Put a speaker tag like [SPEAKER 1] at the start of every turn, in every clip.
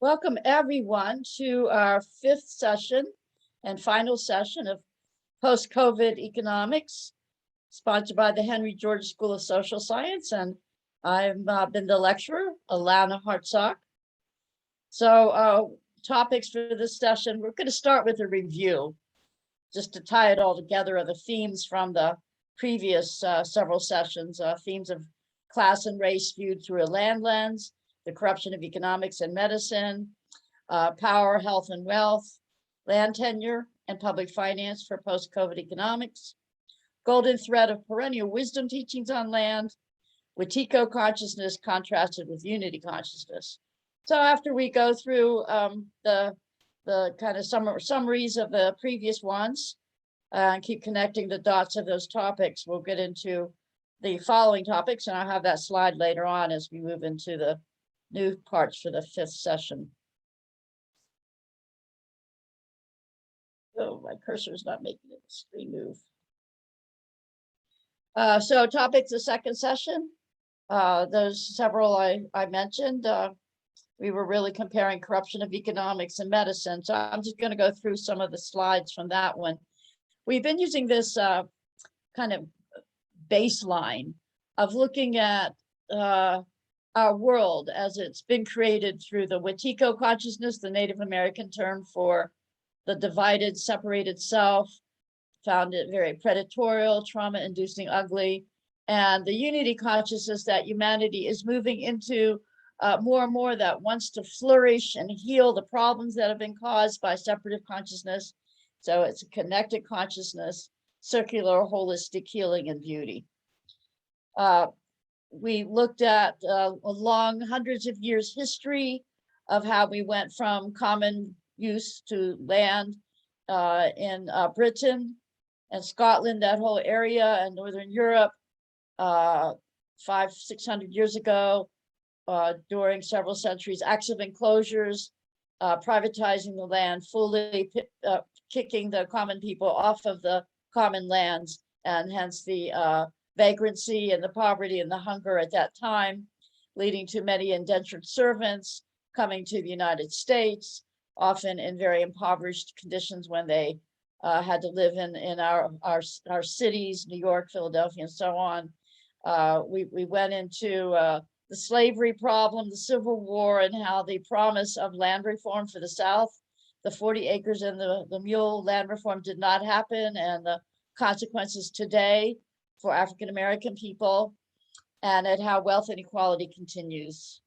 [SPEAKER 1] Welcome everyone to our fifth session and final session of post-COVID economics, sponsored by the Henry George School of Social Science. And I've been the lecturer, Alanna Hartzok. So topics for this session, we're going to start with a review, just to tie it all together, of the themes from the previous several sessions, themes of class and race viewed through a land lens, the corruption of economics and medicine, power, health, and wealth, land tenure, and public finance for post-COVID economics, golden thread of perennial wisdom teachings on land, Wetiko consciousness contrasted with unity consciousness. So after we go through the kind of summaries of the previous ones and keep connecting the dots of those topics, we'll get into the following topics, and I'll have that slide later on as we move into the new parts for the fifth session. Oh, my cursor is not making the screen move. So topics the second session, those several I mentioned, we were really comparing corruption of economics and medicine. So I'm just going to go through some of the slides from that one. We've been using this kind of baseline of looking at our world as it's been created through the Wetiko consciousness, the Native American term for the divided, separated self, found it very predatorial, trauma-inducing, ugly, and the unity consciousness that humanity is moving into more and more, that wants to flourish and heal the problems that have been caused by separative consciousness. So it's a connected consciousness, circular, holistic healing and beauty. We looked at a long hundreds of years history of how we went from common use to land in Britain and Scotland, that whole area, and Northern Europe 500-600 years ago, during several centuries, acts of enclosures, privatizing the land fully, kicking the common people off of the common lands, and hence the vagrancy and the poverty and the hunger at that time, leading to many indentured servants coming to the United States, often in very impoverished conditions when they had to live in our cities, New York, Philadelphia, and so on. We went into the slavery problem, the Civil War, and how the promise of land reform for the South, the 40 acres and the mule land reform, did not happen, and the consequences today for African-American people, and at how wealth inequality continues.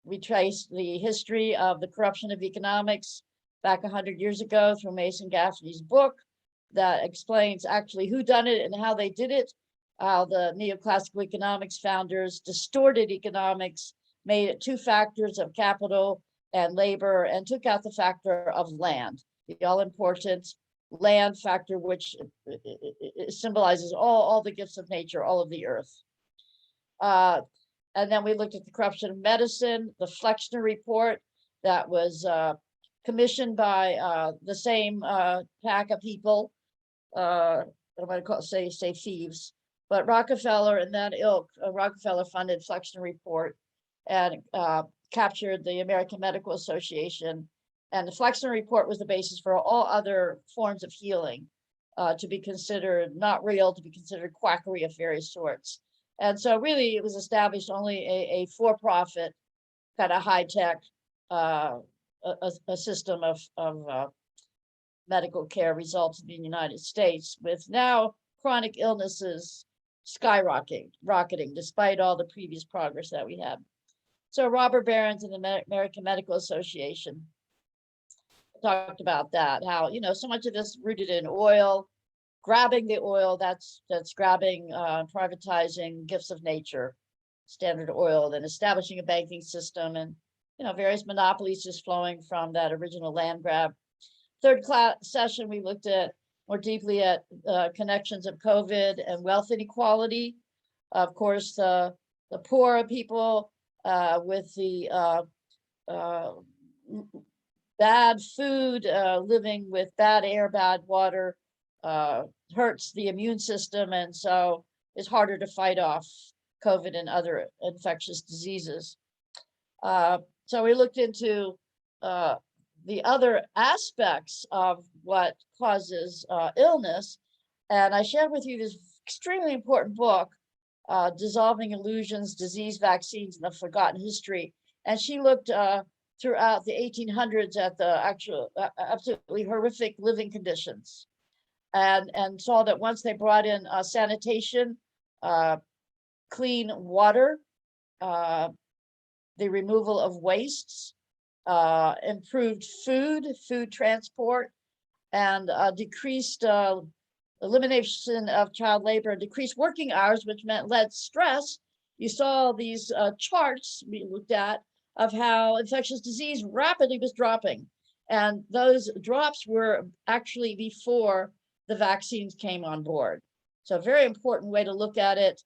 [SPEAKER 1] We traced the history of the corruption of economics back 100 years ago through Mason Gaffney's book that explains actually who done it and how they did it, how the neoclassical economics founders distorted economics, made it two factors of capital and labor, and took out the factor of land, the all-important land factor, which symbolizes all the gifts of nature, all of the earth. And then we looked at the corruption of medicine, the Flexner report that was commissioned by the same pack of people, I'm going to say thieves, but Rockefeller and that ilk, Rockefeller funded Flexner report and captured the American Medical Association. And the Flexner report was the basis for all other forms of healing to be considered not real, to be considered quackery of various sorts. And so really it was established only a for-profit kind of high-tech a system of medical care results in the United States, with now chronic illnesses skyrocketing despite all the previous progress that we had. So Robert Behrens and the American Medical Association talked about that, how, you know, so much of this rooted in oil, grabbing the oil, that's grabbing, privatizing gifts of nature, Standard Oil, then establishing a banking system, and, you know, various monopolies just flowing from that original land grab. Third session, we looked at more deeply at connections of COVID and wealth inequality. Of course, the poor people with the bad food, living with bad air, bad water, hurts the immune system, and so it's harder to fight off COVID and other infectious diseases. So we looked into the other aspects of what causes illness. And I shared with you this extremely important book, Dissolving Illusions, Disease, Vaccines, and the Forgotten History. And she looked throughout the 1800s at the actual absolutely horrific living conditions, and saw that once they brought in sanitation, clean water, the removal of wastes, improved food transport, and decreased elimination of child labor, decreased working hours, which meant less stress. You saw these charts we looked at of how infectious disease rapidly was dropping. And those drops were actually before the vaccines came on board. So a very important way to look at it.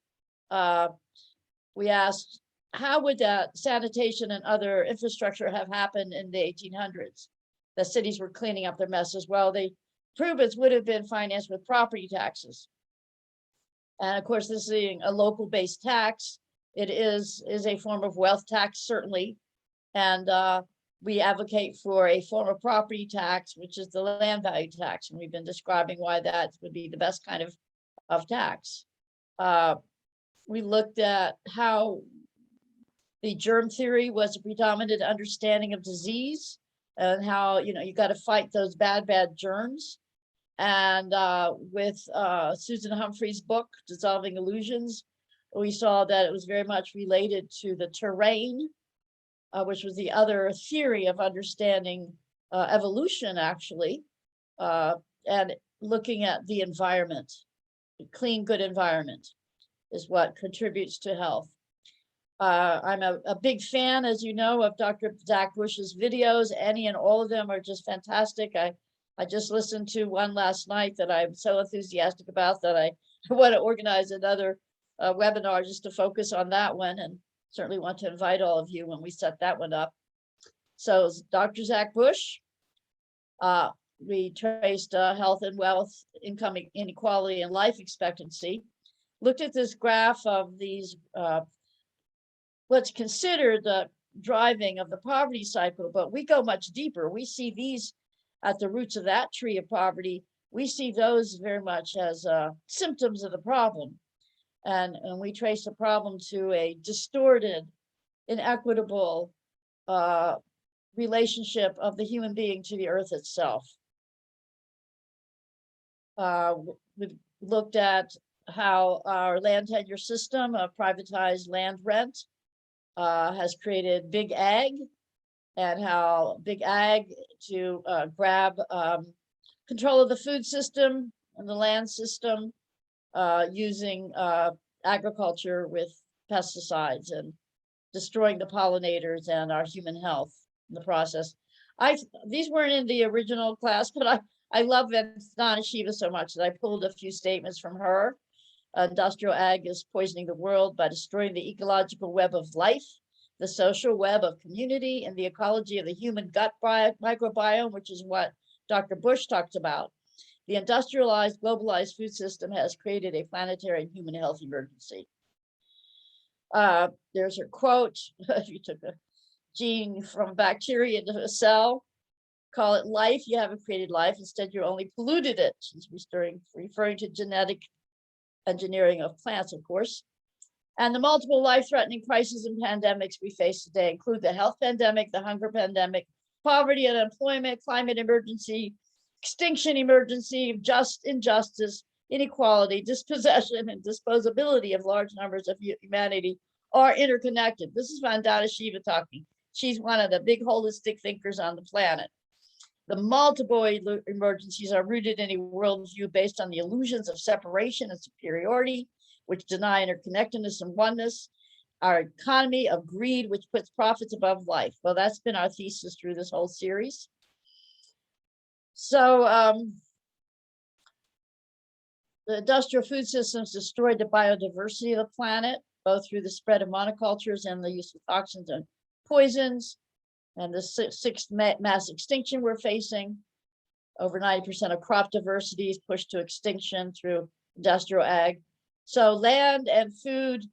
[SPEAKER 1] We asked, how would that sanitation and other infrastructure have happened in the 1800s? The cities were cleaning up their messes. Well, the improvements would have been financed with property taxes. And of course, this being a local based tax, it is a form of wealth tax, certainly. And we advocate for a form of property tax, which is the land value tax. And we've been describing why that would be the best kind of tax. We looked at how the germ theory was a predominant understanding of disease, and how, you got to fight those bad germs. And with Susan Humphrey's book, Dissolving Illusions, we saw that it was very much related to the terrain, which was the other theory of understanding evolution, actually, and looking at the environment. A clean, good environment is what contributes to health. I'm a big fan, as you know, of Dr. Zach Bush's videos. Any and all of them are just fantastic. I just listened to one last night that I'm so enthusiastic about that I want to organize another webinar just to focus on that one, and certainly want to invite all of you when we set that one up. So Dr. Zach Bush, we traced health and wealth, income inequality, and life expectancy. Looked at this graph of these what's considered the driving of the poverty cycle, but we go much deeper. We see these at the roots of that tree of poverty. We see those very much as symptoms of the problem. And we trace the problem to a distorted, inequitable relationship of the human being to the earth itself. We've looked at how our land tenure system of privatized land rent has created big ag, and how big ag to grab control of the food system and the land system, using agriculture with pesticides and destroying the pollinators and our human health in the process. These weren't in the original class, but I love Alanna Hartzok so much that I pulled a few statements from her. Industrial ag is poisoning the world by destroying the ecological web of life, the social web of community, and the ecology of the human gut microbiome, which is what Dr. Bush talked about. The industrialized, globalized food system has created a planetary and human health emergency. There's her quote: if you took a gene from bacteria into a cell, call it life, you haven't created life. Instead, you only polluted it. She's referring to genetic engineering of plants, of course. And the multiple life-threatening crises and pandemics we face today include the health pandemic, the hunger pandemic, poverty and unemployment, climate emergency, extinction emergency, injustice, inequality, dispossession, and disposability of large numbers of humanity are interconnected. This is Vandana Shiva talking. She's one of the big holistic thinkers on the planet. The multiple emergencies are rooted in a worldview based on the illusions of separation and superiority, which deny interconnectedness and oneness, our economy of greed, which puts profits above life. Well, that's been our thesis through this whole series. So the industrial food systems destroyed the biodiversity of the planet, both through the spread of monocultures and the use of toxins and poisons. And the sixth mass extinction we're facing. Over 90% of crop diversity is pushed to extinction through industrial ag. So land and food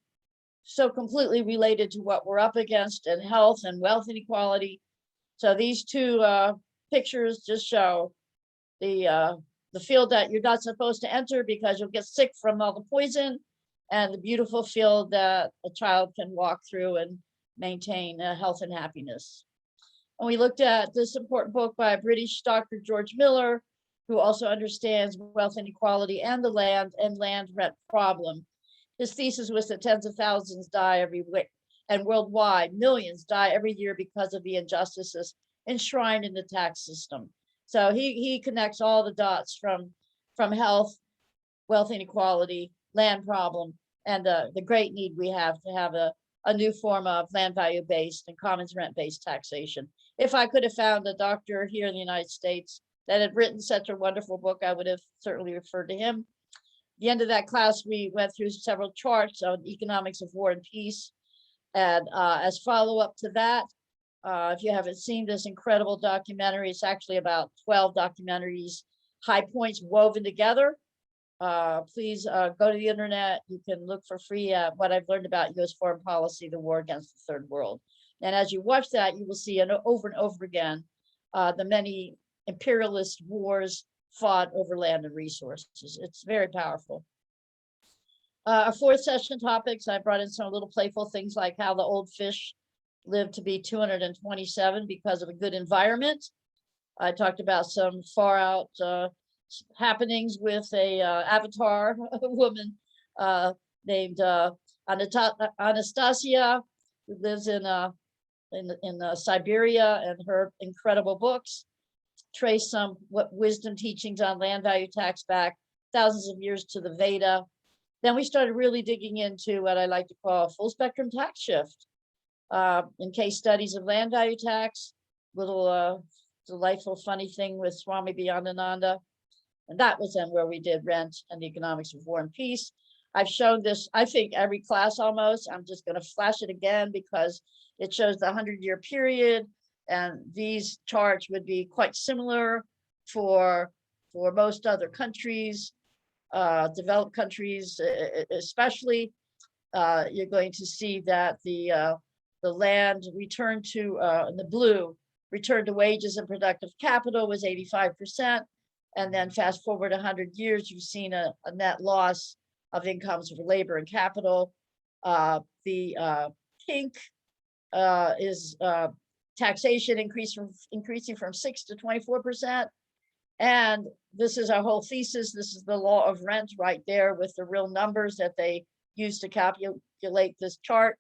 [SPEAKER 1] so completely related to what we're up against in health and wealth inequality. So these two pictures just show the field that you're not supposed to enter because you'll get sick from all the poison, and the beautiful field that a child can walk through and maintain health and happiness. And we looked at this important book by a British Dr. George Miller, who also understands wealth inequality and the land and land rent problem. His thesis was that tens of thousands die every week, and worldwide millions die every year because of the injustices enshrined in the tax system. So he connects all the dots from health, wealth inequality, land problem, and the great need we have to have a new form of land value based and commons rent based taxation. If I could have found a doctor here in the United States that had written such a wonderful book, I would have certainly referred to him. At the end of that class, we went through several charts on economics of war and peace. And as follow-up to that, if you haven't seen this incredible documentary, it's actually about 12 documentaries, high points woven together. Please go to the internet. You can look for free at what I've learned about U.S. foreign policy, the war against the third world. And as you watch that, you will see over and over again the many imperialist wars fought over land and resources. It's very powerful. Our fourth session topics, I brought in some little playful things like how the old fish lived to be 227 because of a good environment. I talked about some far out happenings with a avatar woman named Anastasia, who lives in Siberia, and her incredible books trace some wisdom teachings on land value tax back thousands of years to the Veda. Then we started really digging into what I like to call a full spectrum tax shift. In case studies of land value tax, little delightful funny thing with Swami Bhayananda. And that was then where we did rent and the economics of war and peace. I've shown this, I think, every class almost. I'm just going to flash it again because it shows the 100-year period. And these charts would be quite similar for most other countries, developed countries especially. You're going to see that the land returned to, in the blue, return to wages and productive capital was 85%. And then fast forward 100 years, you've seen a net loss of incomes for labor and capital. The pink is taxation increasing from 6 to 24%. And this is our whole thesis. This is the law of rent right there with the real numbers that they use to calculate this chart.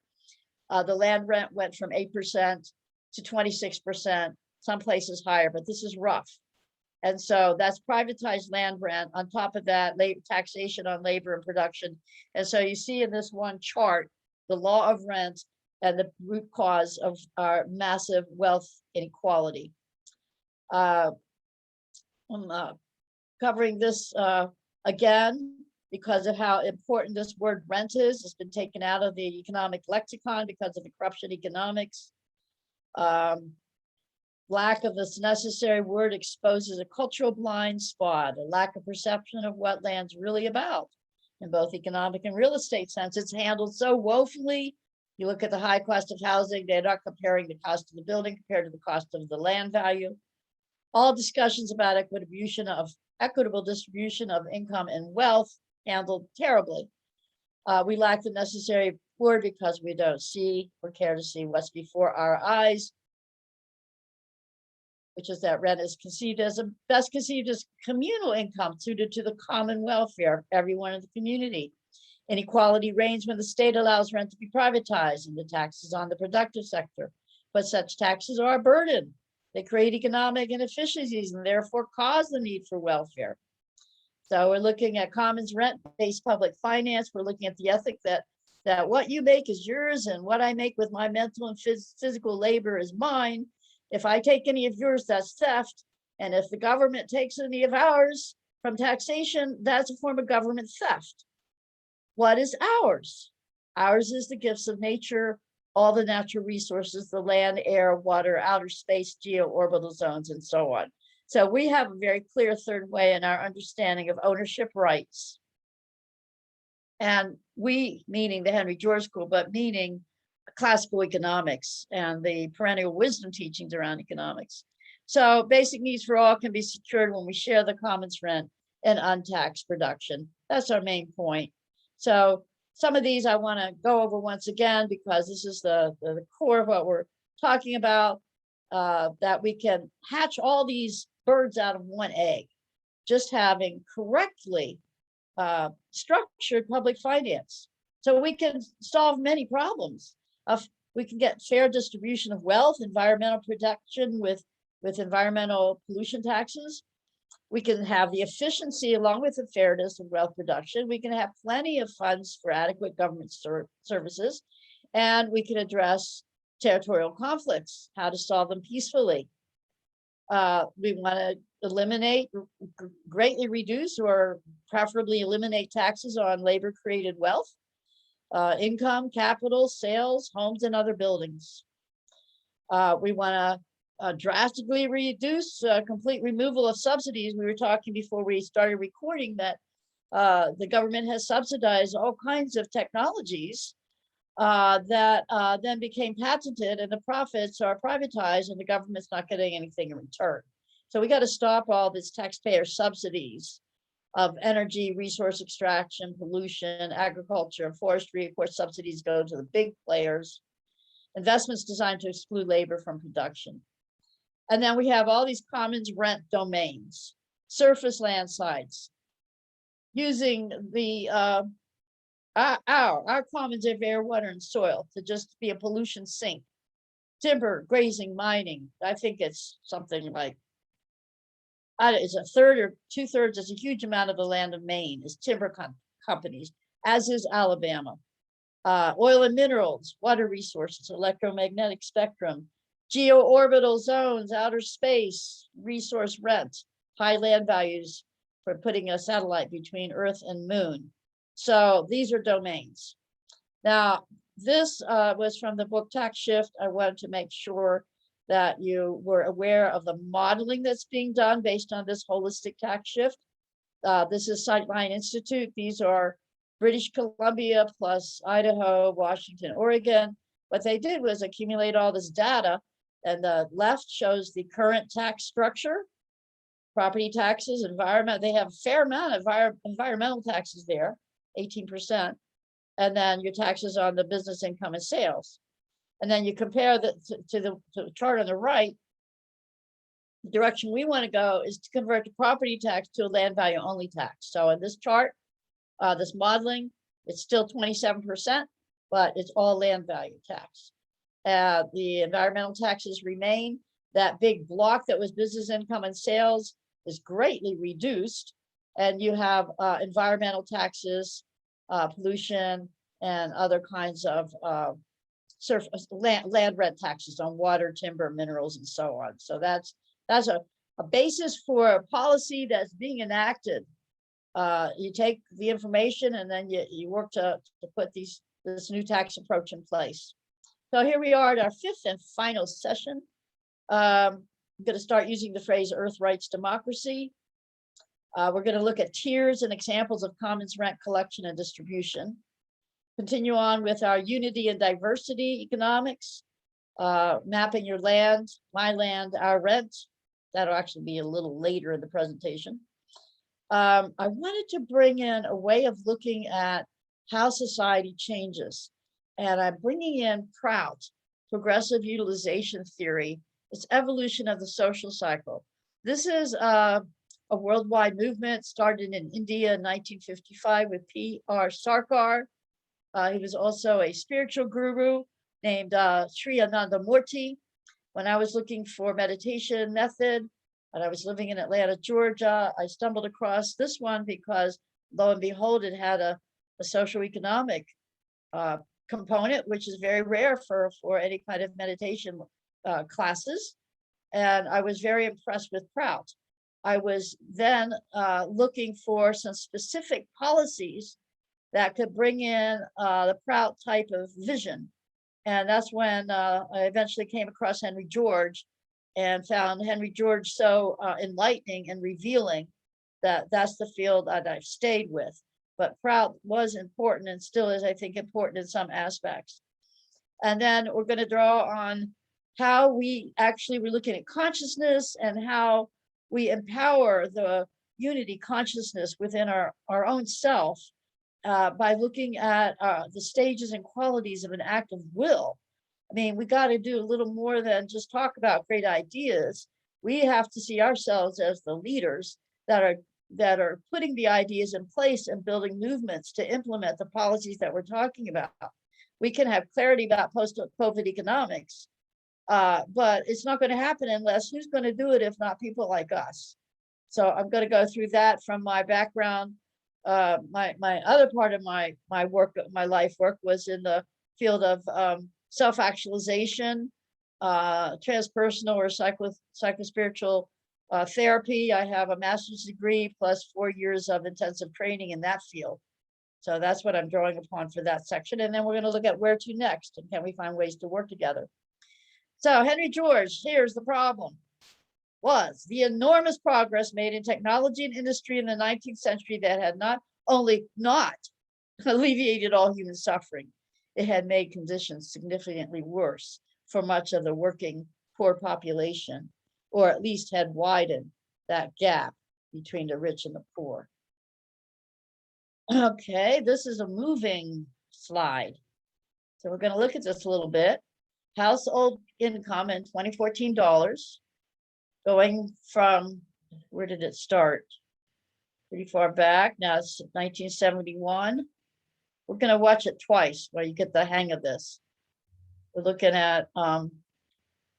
[SPEAKER 1] The land rent went from 8% to 26%, some places higher, but this is rough. And so that's privatized land rent. On top of that, taxation on labor and production. And so you see in this one chart, the law of rent and the root cause of our massive wealth inequality. I'm covering this again because of how important this word rent is. It's been taken out of the economic lexicon because of the corruption economics. Lack of this necessary word exposes a cultural blind spot, a lack of perception of what land's really about in both economic and real estate sense. It's handled so woefully. You look at the high cost of housing, they're not comparing the cost of the building compared to the cost of the land value. All discussions about equitable distribution of income and wealth handled terribly. We lack the necessary word because we don't see or care to see what's before our eyes, which is that rent is best conceived as communal income suited to the common welfare of everyone in the community. Inequality reigns when the state allows rent to be privatized and the taxes on the productive sector. But such taxes are a burden. They create economic inefficiencies and therefore cause the need for welfare. So we're looking at commons rent-based public finance. We're looking at the ethic that what you make is yours and what I make with my mental and physical labor is mine. If I take any of yours, that's theft. And if the government takes any of ours from taxation, that's a form of government theft. What is ours? Ours is the gifts of nature, all the natural resources, the land, air, water, outer space, geo-orbital zones, and so on. So we have a very clear third way in our understanding of ownership rights. And We meaning the Henry George School, but meaning classical economics and the perennial wisdom teachings around economics. So basic needs for all can be secured when we share the commons rent and untaxed production. That's our main point. So some of these I want to go over once again, because this is the core of what we're talking about, that we can hatch all these birds out of one egg, just having correctly structured public finance. So we can solve many problems. We can get fair distribution of wealth, environmental protection with environmental pollution taxes. We can have the efficiency along with the fairness of wealth production. We can have plenty of funds for adequate government services, and we can address territorial conflicts, how to solve them peacefully. We want to eliminate, greatly reduce, or preferably eliminate taxes on labor created wealth, income, capital, sales, homes, and other buildings. We want to drastically reduce complete removal of subsidies. We were talking before we started recording that the government has subsidized all kinds of technologies that then became patented, and the profits are privatized, and the government's not getting anything in return. So we got to stop all this taxpayer subsidies of energy, resource extraction, pollution, agriculture, and forestry. Of course, subsidies go to the big players. Investments designed to exclude labor from production. And then we have all these commons rent domains, surface land sites, using the our commons of air, water, and soil to just be a pollution sink. Timber, grazing, mining. I think it's something like, it's a third or 2/3. It's a huge amount of the land of Maine is timber companies, as is Alabama. Oil and minerals, water resources, electromagnetic spectrum, geoorbital zones, outer space, resource rent, high land values for putting a satellite between Earth and Moon. So these are domains. Now, this was from the book Tax Shift. I wanted to make sure that you were aware of the modeling that's being done based on this holistic tax shift. This is Sightline Institute. These are British Columbia plus Idaho, Washington, Oregon. What they did was accumulate all this data, and the left shows the current tax structure, property taxes, environment. They have a fair amount of environmental taxes there, 18%, and then your taxes on the business income and sales. And then you compare that to the chart on the right. The direction we want to go is to convert the property tax to a land value only tax. So in this chart, this modeling, it's still 27%, but it's all land value tax. The environmental taxes remain. That big block that was business income and sales is greatly reduced. And you have environmental taxes, pollution, and other kinds of land rent taxes on water, timber, minerals, and so on. So that's a basis for a policy that's being enacted. You take the information and then you work to put this new tax approach in place. So here we are at our 5th and final session. I'm going to start using the phrase Earth Rights Democracy. We're going to look at tiers and examples of commons rent collection and distribution. Continue on with our unity and diversity economics, mapping your land, my land, our rent. That'll actually be a little later in the presentation. I wanted to bring in a way of looking at how society changes. And I'm bringing in Prout, progressive utilization theory. It's evolution of the social cycle. This is a worldwide movement started in India in 1955 with P.R. Sarkar. He was also a spiritual guru named Sri Anandamurti. When I was looking for meditation method, and I was living in Atlanta, Georgia, I stumbled across this one because, lo and behold, it had a socioeconomic component, which is very rare for any kind of meditation classes. And I was very impressed with Prout. I was then looking for some specific policies that could bring in the Prout type of vision. And that's when I eventually came across Henry George and found Henry George so enlightening and revealing that that's the field that I've stayed with. but proud was important and still is, I think, important in some aspects. And then we're going to draw on how we actually were looking at consciousness and how we empower the unity consciousness within our own self by looking at the stages and qualities of an act of will. I mean, we got to do a little more than just talk about great ideas. We have to see ourselves as the leaders that are putting the ideas in place and building movements to implement the policies that we're talking about. We can have clarity about post-COVID economics, but it's not going to happen unless who's going to do it if not people like us. So I'm going to go through that from my background. My other part of my work, my life work, was in the field of self-actualization, transpersonal or psychospiritual therapy. I have a master's degree plus 4 years of intensive training in that field. So that's what I'm drawing upon for that section. And then we're going to look at where to next and can we find ways to work together. So Henry George, here's the problem, was the enormous progress made in technology and industry in the 19th century that had not only not alleviated all human suffering, it had made conditions significantly worse for much of the working poor population, or at least had widened that gap between the rich and the poor. Okay, this is a moving slide. So we're going to look at this a little bit. Household income in 2014 dollars, going from, where did it start? Pretty far back. Now it's 1971. We're going to watch it twice where you get the hang of this. We're looking at the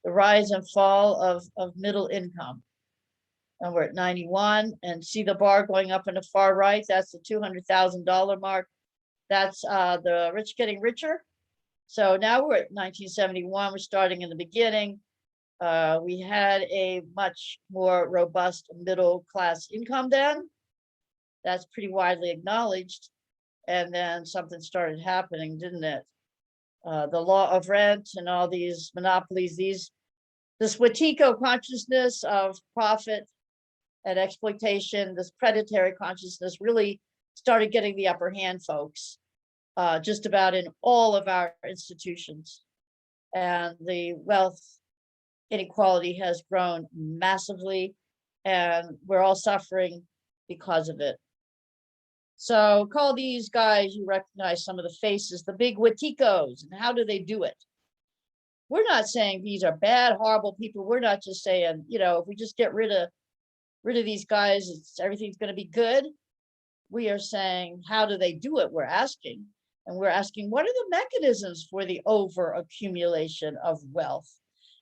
[SPEAKER 1] rise and fall of middle income. And we're at 91, and see the bar going up in the far right. That's the $200,000 mark. That's the rich getting richer. So now we're at 1971. We're starting in the beginning. We had a much more robust middle class income then. That's pretty widely acknowledged. And then something started happening, didn't it? The law of rent and all these monopolies, this Wetiko consciousness of profit and exploitation, this predatory consciousness really started getting the upper hand, folks, just about in all of our institutions. And the wealth inequality has grown massively, and we're all suffering because of it. So call these guys, you recognize some of the faces, the big Wetikos, and how do they do it? We're not saying these are bad, horrible people. We're not just saying, you know, if we just get rid of these guys, everything's going to be good. We are saying, how do they do it? We're asking, and we're asking, what are the mechanisms for the over accumulation of wealth?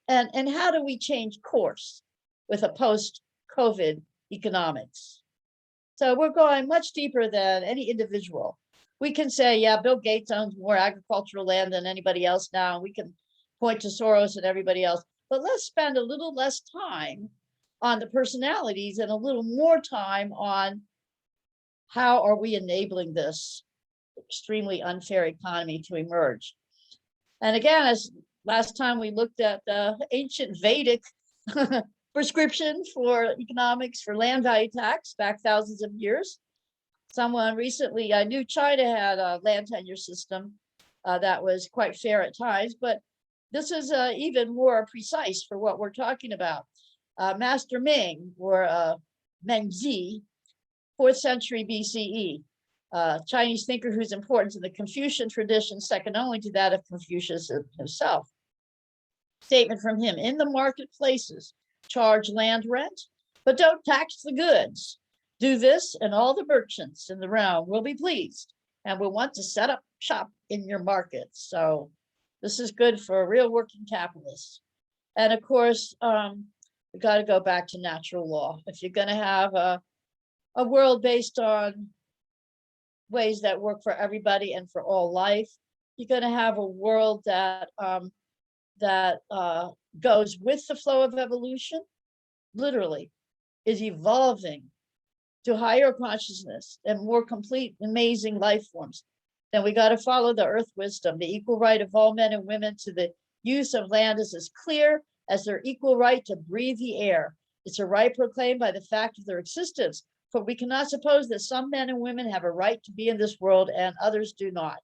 [SPEAKER 1] And how do we change course with a post-COVID economics? So we're going much deeper than any individual. We can say, yeah, Bill Gates owns more agricultural land than anybody else now. We can point to Soros and everybody else, but let's spend a little less time on the personalities and a little more time on how are we enabling this extremely unfair economy to emerge. And again, as last time we looked at the ancient Vedic prescription for economics for land value tax back thousands of years. Someone recently, I knew China had a land tenure system that was quite fair at times, but this is even more precise for what we're talking about. Master Ming, or Mengzi, 4th century BCE, Chinese thinker whose importance in the Confucian tradition second only to that of Confucius himself. Statement from him: in the marketplaces, charge land rent, but don't tax the goods. Do this, and all the merchants in the realm will be pleased and will want to set up shop in your markets. So this is good for real working capitalists. And of course, we got to go back to natural law. If you're going to have a world based on ways that work for everybody and for all life, you're going to have a world that goes with the flow of evolution, literally is evolving to higher consciousness and more complete, amazing life forms. Then we got to follow the earth wisdom. The equal right of all men and women to the use of land is as clear as their equal right to breathe the air. It's a right proclaimed by the fact of their existence, For we cannot suppose that some men and women have a right to be in this world and others do not.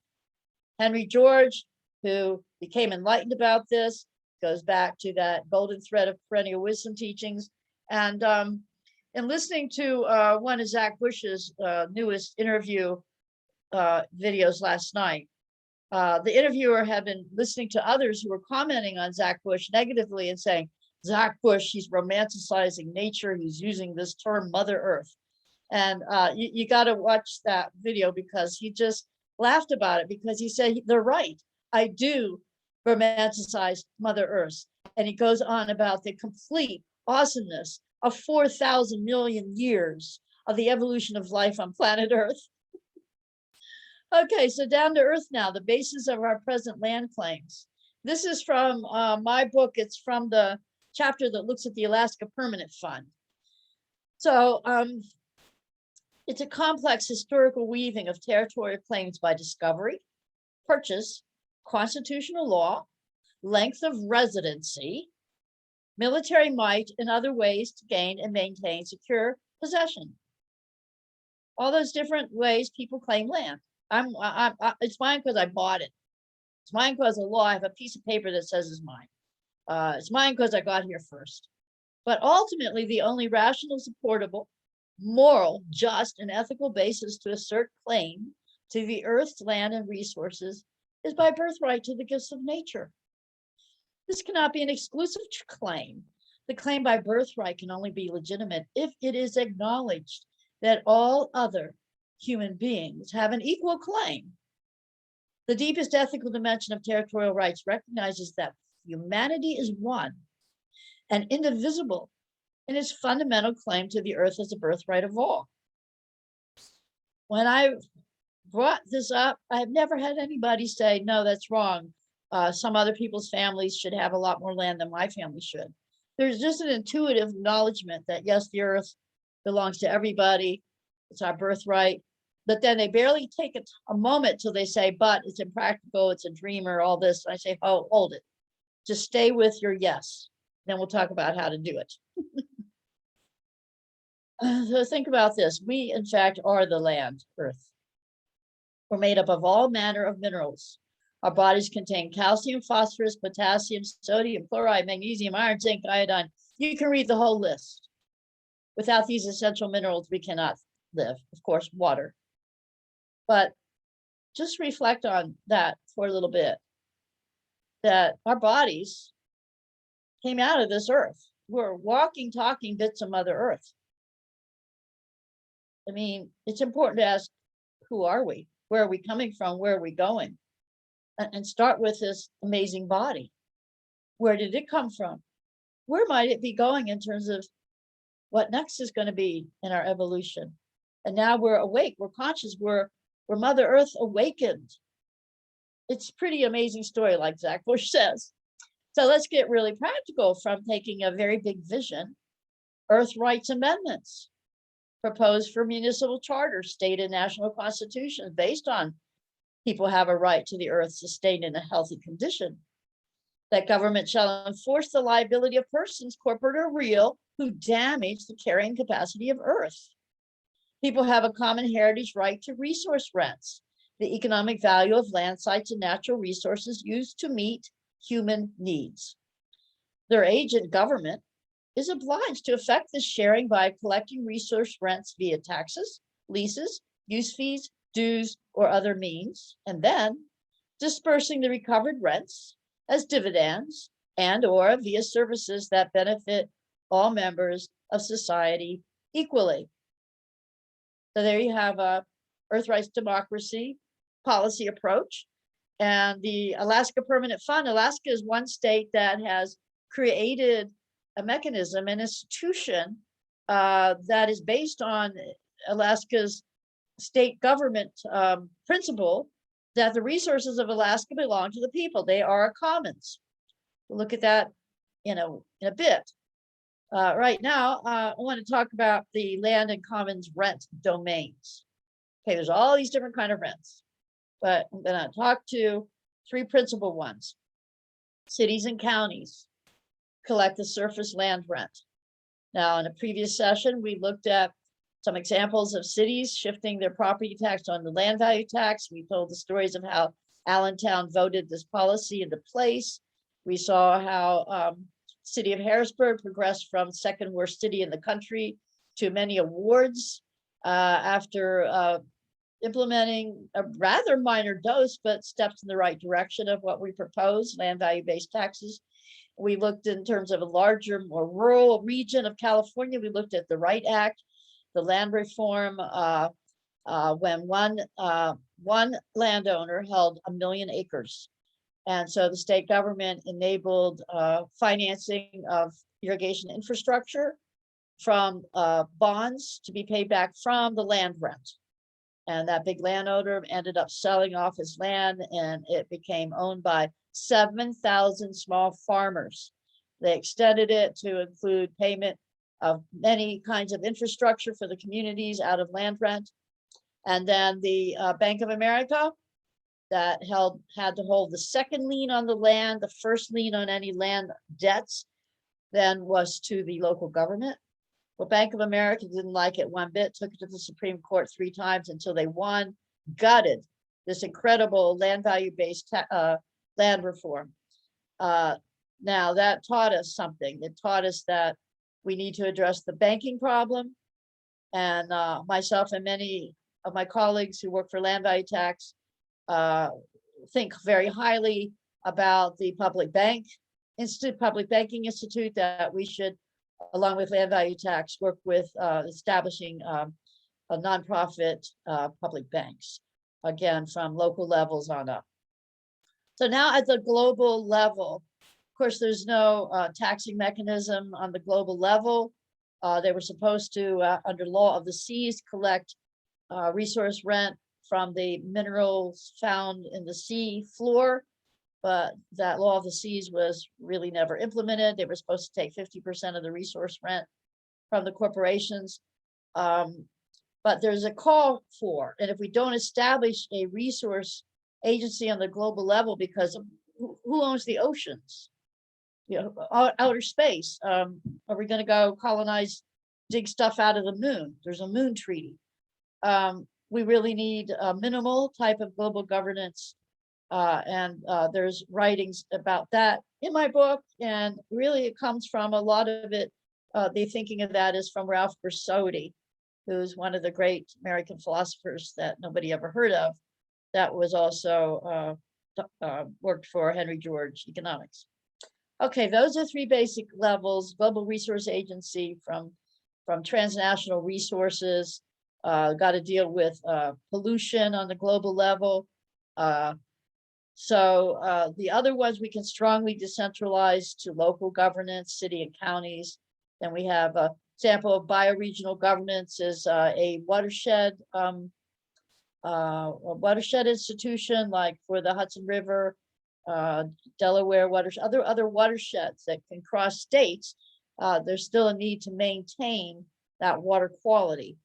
[SPEAKER 1] Henry George, who became enlightened about this, goes back to that golden thread of perennial wisdom teachings. And in listening to one of Zach Bush's newest interview videos last night, the interviewer had been listening to others who were commenting on Zach Bush negatively and saying, Zach Bush, he's romanticizing nature. He's using this term Mother Earth. And you got to watch that video because he just laughed about it because he said, they're right. I do romanticize Mother Earth. And he goes on about the complete awesomeness of 4,000 million years of the evolution of life on planet Earth. Okay, so down to earth now, the basis of our present land claims. This is from my book. It's from the chapter that looks at the Alaska Permanent Fund. So it's a complex historical weaving of territorial claims by discovery, purchase, constitutional law, length of residency, military might, and other ways to gain and maintain secure possession. All those different ways people claim land. It's mine because I bought it. It's mine because of law. I have a piece of paper that says it's mine. It's mine because I got here first. But ultimately, the only rational, supportable, moral, just, and ethical basis to assert claim to the earth's land and resources is by birthright to the gifts of nature. This cannot be an exclusive claim. The claim by birthright can only be legitimate if it is acknowledged that all other human beings have an equal claim. The deepest ethical dimension of territorial rights recognizes that humanity is one and indivisible in its fundamental claim to the earth as a birthright of all. When I brought this up, I've never had anybody say, no, that's wrong. Some other people's families should have a lot more land than my family should. There's just an intuitive acknowledgement that yes, the earth belongs to everybody. It's our birthright. But then they barely take a moment till they say, but it's impractical, it's a dream or all this. And I say, oh, hold it. Just stay with your yes. Then we'll talk about how to do it. So think about this. We, in fact, are the land, earth. We're made up of all manner of minerals. Our bodies contain calcium, phosphorus, potassium, sodium, chloride, magnesium, iron, zinc, iodine. You can read the whole list. Without these essential minerals, we cannot live. Of course, water. But just reflect on that for a little bit, that our bodies came out of this earth. We're walking, talking bits of Mother Earth. I mean, it's important to ask, who are we? Where are we coming from? Where are we going? And start with this amazing body. Where did it come from? Where might it be going in terms of what next is going to be in our evolution? And now we're awake, we're conscious, we're Mother Earth awakened. It's a pretty amazing story, like Zach Bush says. So let's get really practical from taking a very big vision. Earth rights amendments proposed for municipal charters, state and national constitutions based on people have a right to the earth sustained in a healthy condition. That government shall enforce the liability of persons, corporate or real, who damage the carrying capacity of earth. People have a common heritage right to resource rents, the economic value of land sites and natural resources used to meet human needs. Their agent government is obliged to effect this sharing by collecting resource rents via taxes, leases, use fees, dues, or other means, and then dispersing the recovered rents as dividends and or via services that benefit all members of society equally. So there you have a Earth Rights Democracy policy approach. And the Alaska Permanent Fund, Alaska is one state that has created a mechanism, an institution that is based on Alaska's state government principle that the resources of Alaska belong to the people. They are a commons. We'll look at that in a bit. Right now, I want to talk about the land and commons rent domains. Okay, there's all these different kind of rents, but I'm going to talk to three principal ones. Cities and counties collect the surface land rent. Now, in a previous session, we looked at some examples of cities shifting their property tax on the land value tax. We told the stories of how Allentown voted this policy into place. We saw how city of Harrisburg progressed from second worst city in the country to many awards after implementing a rather minor dose, but steps in the right direction of what we proposed, land value-based taxes. We looked in terms of a larger, more rural region of California. We looked at the Right Act, the land reform, when one landowner held 1 million acres. And so the state government enabled financing of irrigation infrastructure from bonds to be paid back from the land rent. And that big landowner ended up selling off his land, and it became owned by 7,000 small farmers. They extended it to include payment of many kinds of infrastructure for the communities out of land rent. And then the Bank of America that had to hold the second lien on the land. The first lien on any land debts then was to the local government. Well, Bank of America didn't like it one bit, took it to the Supreme Court 3 times until they won, gutted this incredible land value-based land reform. Now that taught us something. It taught us that we need to address the banking problem. And myself and many of my colleagues who work for land value tax think very highly about the public banking institute, that we should, along with land value tax, work with establishing a nonprofit public banks, again, from local levels on up. So now at the global level, of course, there's no taxing mechanism on the global level. They were supposed to, under law of the seas, collect resource rent from the minerals found in the sea floor, but that law of the seas was really never implemented. They were supposed to take 50% of the resource rent from the corporations. But there's a call for, and if we don't establish a resource agency on the global level, because who owns the oceans? You know, outer space. Are we going to go colonize, dig stuff out of the moon? There's a moon treaty. We really need a minimal type of global governance. And there's writings about that in my book. And really it comes from a lot of it. The thinking of that is from Ralph Bersodi, who's one of the great American philosophers that nobody ever heard of, that was also worked for Henry George Economics. Okay, those are 3 basic levels: global resource agency from transnational resources, got to deal with pollution on the global level. So the other ones we can strongly decentralize to local governance, city and counties. Then we have a example of bioregional governance is a watershed institution, like for the Hudson River, Delaware watershed, other watersheds that can cross states. There's still a need to maintain that water quality.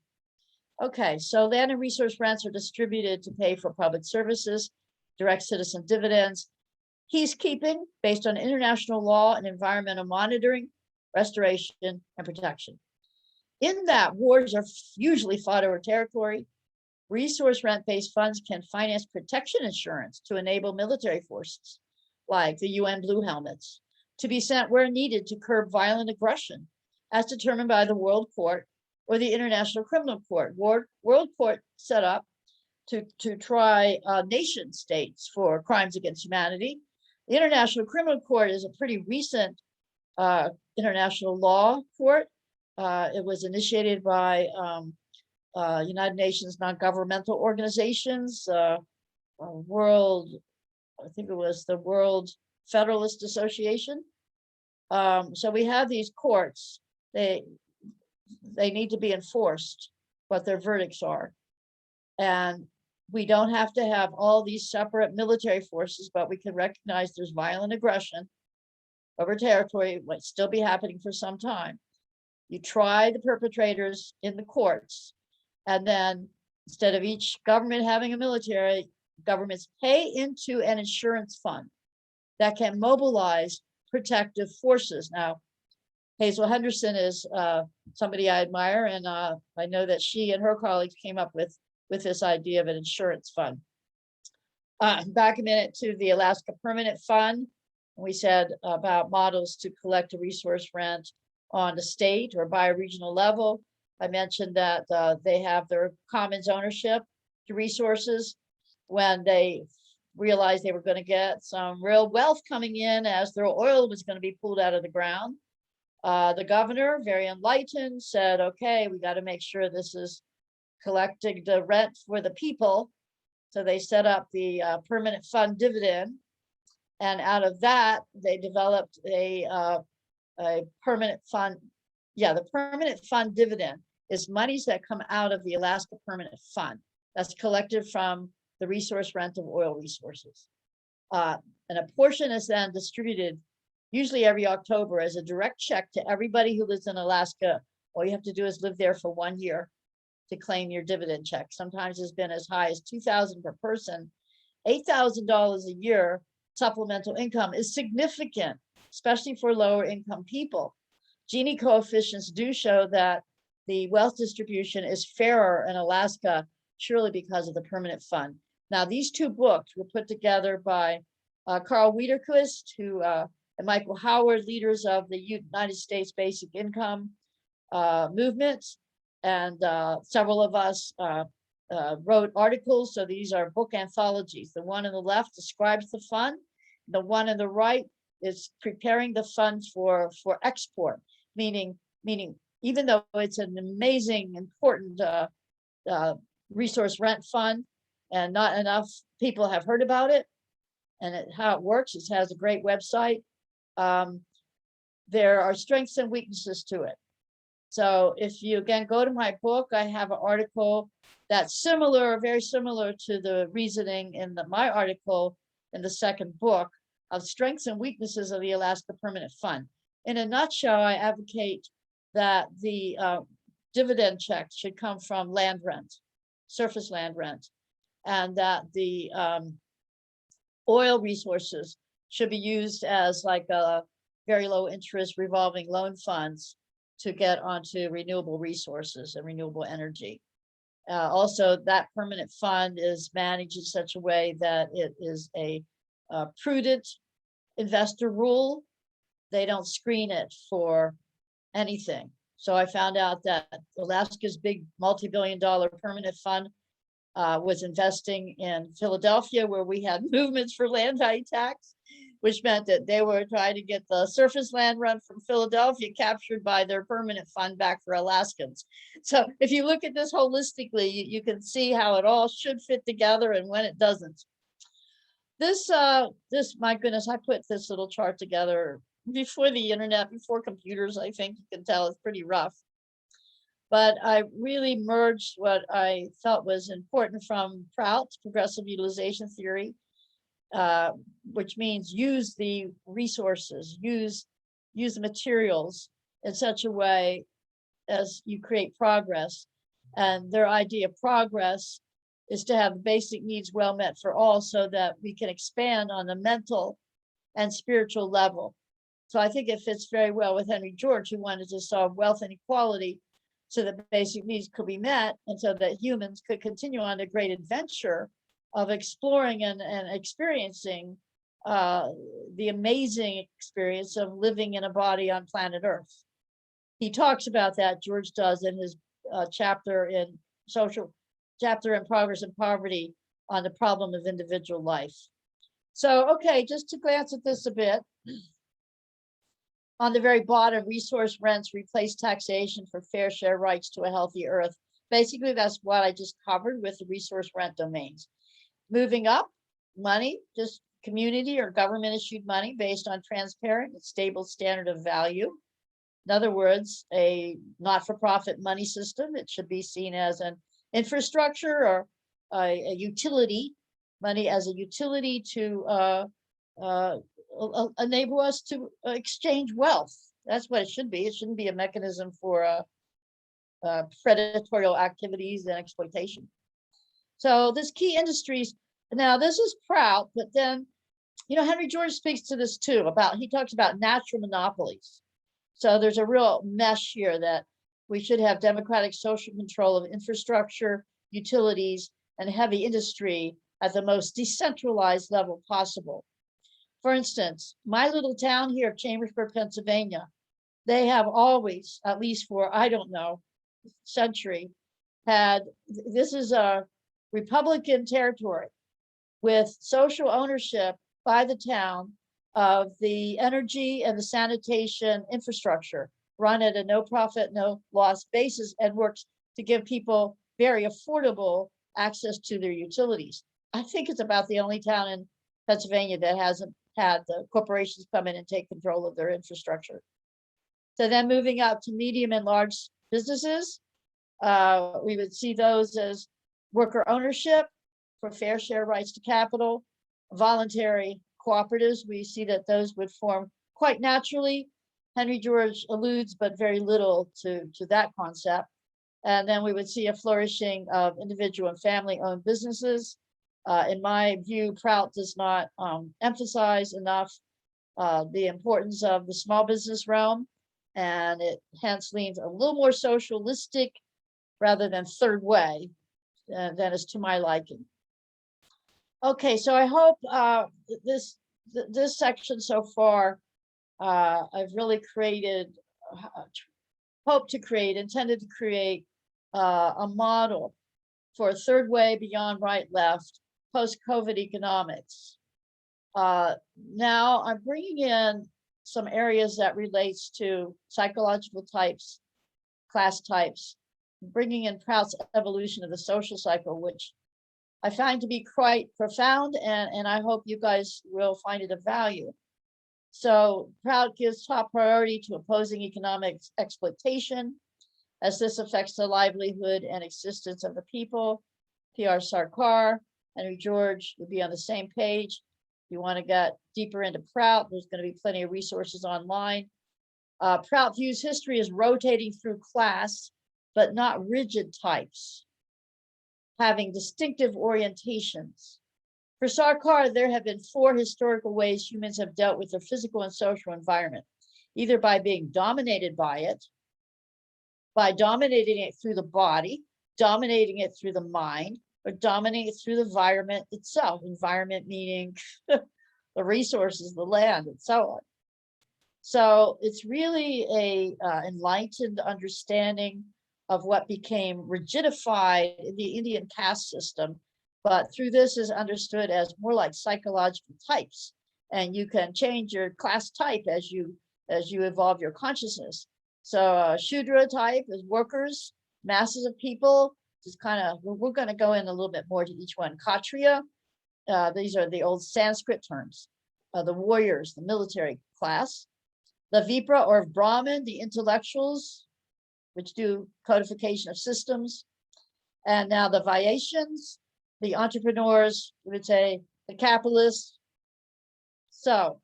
[SPEAKER 1] Okay, so land and resource rents are distributed to pay for public services, direct citizen dividends, peacekeeping based on international law and environmental monitoring, restoration, and protection. In that, wars are usually fought over territory. Resource rent-based funds can finance protection insurance to enable military forces, like the UN Blue Helmets, to be sent where needed to curb violent aggression, as determined by the World Court or the International Criminal Court. World Court set up to try nation states for crimes against humanity. The International Criminal Court is a pretty recent international law court. It was initiated by United Nations non-governmental organizations, World, I think it was the World Federalist Association. So we have these courts. They need to be enforced, what their verdicts are. And we don't have to have all these separate military forces, but we can recognize there's violent aggression over territory. It might still be happening for some time. You try the perpetrators in the courts, and then instead of each government having a military, governments pay into an insurance fund that can mobilize protective forces. Now, Hazel Henderson is somebody I admire, and I know that she and her colleagues came up with this idea of an insurance fund. Back a minute to the Alaska Permanent Fund. We said about models to collect a resource rent on the state or bioregional level. I mentioned that they have their commons ownership to resources when they realized they were going to get some real wealth coming in as their oil was going to be pulled out of the ground. The governor, very enlightened, said, okay, we got to make sure this is collecting the rent for the people. So they set up the permanent fund dividend. And out of that, they developed a permanent fund. Yeah, the permanent fund dividend is monies that come out of the Alaska Permanent Fund that's collected from the resource rent of oil resources. And a portion is then distributed usually every October as a direct check to everybody who lives in Alaska. All you have to do is live there for 1 year to claim your dividend check. Sometimes it's been as high as $2,000 per person. $8,000 a year supplemental income is significant, especially for lower income people. Gini coefficients do show that the wealth distribution is fairer in Alaska, surely because of the permanent fund. Now, these two books were put together by Carl Wiederquist, and Michael Howard, leaders of the United States Basic Income movement. And several of us wrote articles. So these are book anthologies. The one on the left describes the fund. The one on the right is preparing the funds for export, meaning even though it's an amazing, important resource rent fund, and not enough people have heard about it and how it works. It has a great website. There are strengths and weaknesses to it. So if you again go to my book, I have an article that's similar, very similar to the reasoning in my article in the second book of strengths and weaknesses of the Alaska Permanent Fund. In a nutshell, I advocate that the dividend checks should come from land rent, surface land rent, and that the oil resources should be used as like a very low interest revolving loan funds to get onto renewable resources and renewable energy. Also, that permanent fund is managed in such a way that it is a prudent investor rule. They don't screen it for anything. So I found out that Alaska's big multi-billion-dollar permanent fund was investing in Philadelphia, where we had movements for land value tax, which meant that they were trying to get the surface land rent from Philadelphia captured by their permanent fund back for Alaskans. So if you look at this holistically, you can see how it all should fit together and when it doesn't. This, my goodness, I put this little chart together before the internet, before computers. I think you can tell it's pretty rough. But I really merged what I felt was important from Prout, progressive utilization theory, which means use the resources, use the materials in such a way as you create progress. And their idea of progress is to have basic needs well met for all so that we can expand on the mental and spiritual level. So I think it fits very well with Henry George, who wanted to solve wealth inequality so that basic needs could be met and so that humans could continue on a great adventure of exploring and experiencing the amazing experience of living in a body on planet Earth. He talks about that, George does, in his chapter in Progress and Poverty on the problem of individual life. So, okay, just to glance at this a bit. On the very bottom, resource rents replace taxation for fair share rights to a healthy Earth. Basically, that's what I just covered with the resource rent domains. Moving up, money, just community or government issued money based on transparent and stable standard of value. In other words, a not-for-profit money system. It should be seen as an infrastructure or a utility, money as a utility to enable us to exchange wealth. That's what it should be. It shouldn't be a mechanism for predatory activities and exploitation. So this key industries, now this is Prout, but then, Henry George speaks to this too, he talks about natural monopolies. So there's a real mesh here that we should have democratic social control of infrastructure, utilities, and heavy industry at the most decentralized level possible. For instance, my little town here of Chambersburg, Pennsylvania, they have always, at least for, I don't know, century, had, this is a Republican territory with social ownership by the town of the energy and the sanitation infrastructure, run at a no profit, no loss basis, and works to give people very affordable access to their utilities. I think it's about the only town in Pennsylvania that hasn't had the corporations come in and take control of their infrastructure. So then moving out to medium and large businesses, we would see those as worker ownership for fair share rights to capital, voluntary cooperatives. We see that those would form quite naturally. Henry George alludes, but very little to that concept. And then we would see a flourishing of individual and family-owned businesses. In my view, Prout does not emphasize enough the importance of the small business realm, and it hence leans a little more socialistic rather than third way than is to my liking. Okay, so I hope this section so far, I've really created, intended to create a model for a third way beyond right left post-COVID economics. Now I'm bringing in some areas that relates to psychological types, class types, bringing in Prout's evolution of the social cycle, which I find to be quite profound, and I hope you guys will find it of value. So Prout gives top priority to opposing economic exploitation, as this affects the livelihood and existence of the people. P.R. Sarkar, Henry George would be on the same page. If you want to get deeper into Prout, there's going to be plenty of resources online. Prout views history as rotating through class, but not rigid types, having distinctive orientations. For Sarkar, there have been 4 historical ways humans have dealt with their physical and social environment, either by being dominated by it, by dominating it through the body, dominating it through the mind, or dominating it through the environment itself. Environment meaning the resources, the land, and so on. So it's really a enlightened understanding of what became rigidified in the Indian caste system, but through this is understood as more like psychological types, and you can change your class type as you evolve your consciousness. So Shudra type is workers, masses of people. Just kind of, we're going to go in a little bit more to each one. Kshatriya, these are the old Sanskrit terms. The warriors, the military class. The Vipra or Brahmin, the intellectuals, which do codification of systems. And now the Vaishyanas, the entrepreneurs, we would say the capitalists. So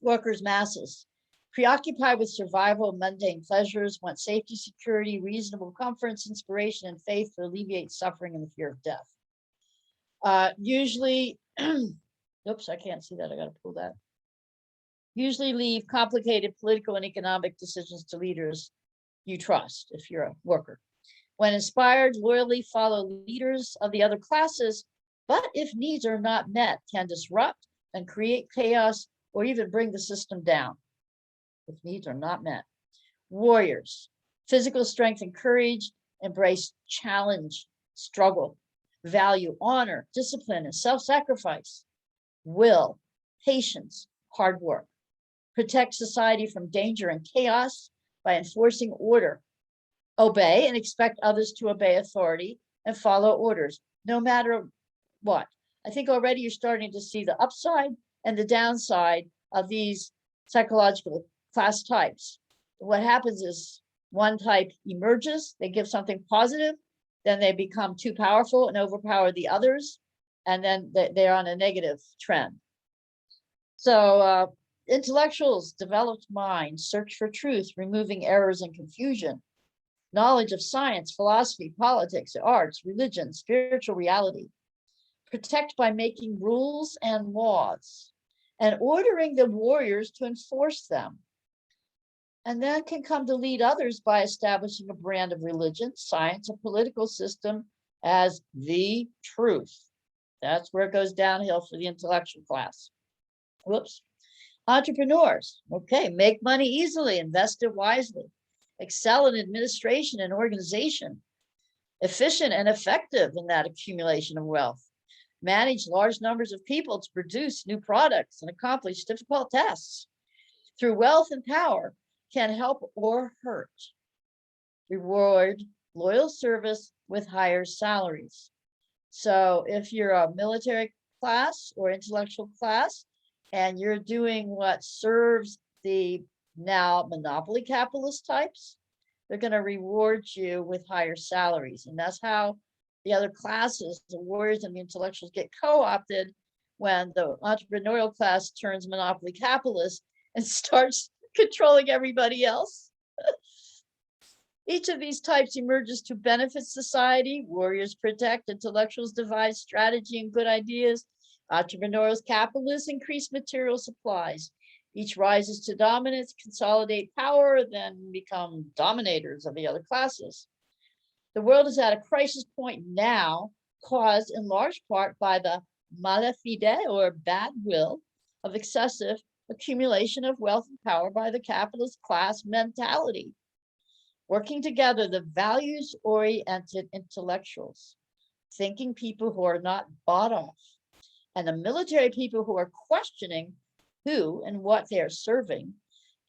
[SPEAKER 1] workers, masses, preoccupied with survival, mundane pleasures, want safety, security, reasonable comforts, inspiration, and faith to alleviate suffering and the fear of death. Usually, oops, I can't see that. I got to pull that. Usually leave complicated political and economic decisions to leaders you trust if you're a worker. When inspired, loyally follow leaders of the other classes, but if needs are not met, can disrupt and create chaos or even bring the system down if needs are not met. Warriors, physical strength and courage, embrace challenge, struggle, value honor, discipline, and self-sacrifice, will, patience, hard work, protect society from danger and chaos by enforcing order, obey and expect others to obey authority and follow orders, no matter what. I think already you're starting to see the upside and the downside of these psychological class types. What happens is one type emerges, they give something positive, then they become too powerful and overpower the others, and then they're on a negative trend. So intellectuals, developed minds, search for truth, removing errors and confusion, knowledge of science, philosophy, politics, arts, religion, spiritual reality, protect by making rules and laws and ordering the warriors to enforce them. and then can come to lead others by establishing a brand of religion, science, a political system as the truth. That's where it goes downhill for the intellectual class. Whoops. Entrepreneurs, okay, make money easily, invest it wisely, excel in administration and organization, efficient and effective in that accumulation of wealth, manage large numbers of people to produce new products and accomplish difficult tasks. Through wealth and power, can help or hurt. Reward loyal service with higher salaries. So if you're a military class or intellectual class, and you're doing what serves the now monopoly capitalist types, they're going to reward you with higher salaries. And that's how the other classes, the warriors and the intellectuals, get co-opted when the entrepreneurial class turns monopoly capitalist and starts controlling everybody else. Each of these types emerges to benefit society. Warriors protect, intellectuals devise strategy and good ideas. Entrepreneurs, capitalists increase material supplies. Each rises to dominance, consolidate power, then become dominators of the other classes. The world is at a crisis point now, caused in large part by the mala fide, or bad will, of excessive accumulation of wealth and power by the capitalist class mentality. Working together, the values-oriented intellectuals, thinking people who are not bought off, and the military people who are questioning who and what they are serving,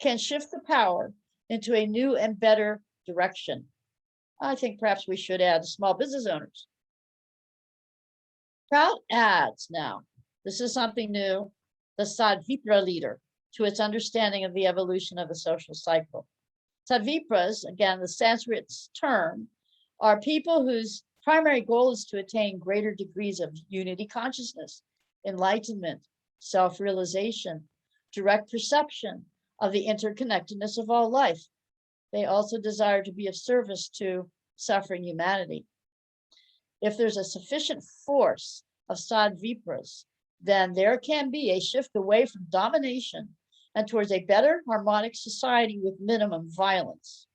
[SPEAKER 1] can shift the power into a new and better direction. I think perhaps we should add small business owners. Prout adds now, this is something new, the Sadvipra leader to its understanding of the evolution of the social cycle. Sadvipras, again, the Sanskrit term, are people whose primary goal is to attain greater degrees of unity consciousness, enlightenment, self-realization, direct perception of the interconnectedness of all life. They also desire to be of service to suffering humanity. If there's a sufficient force of Sadvipras, then there can be a shift away from domination and towards a better harmonic society with minimum violence.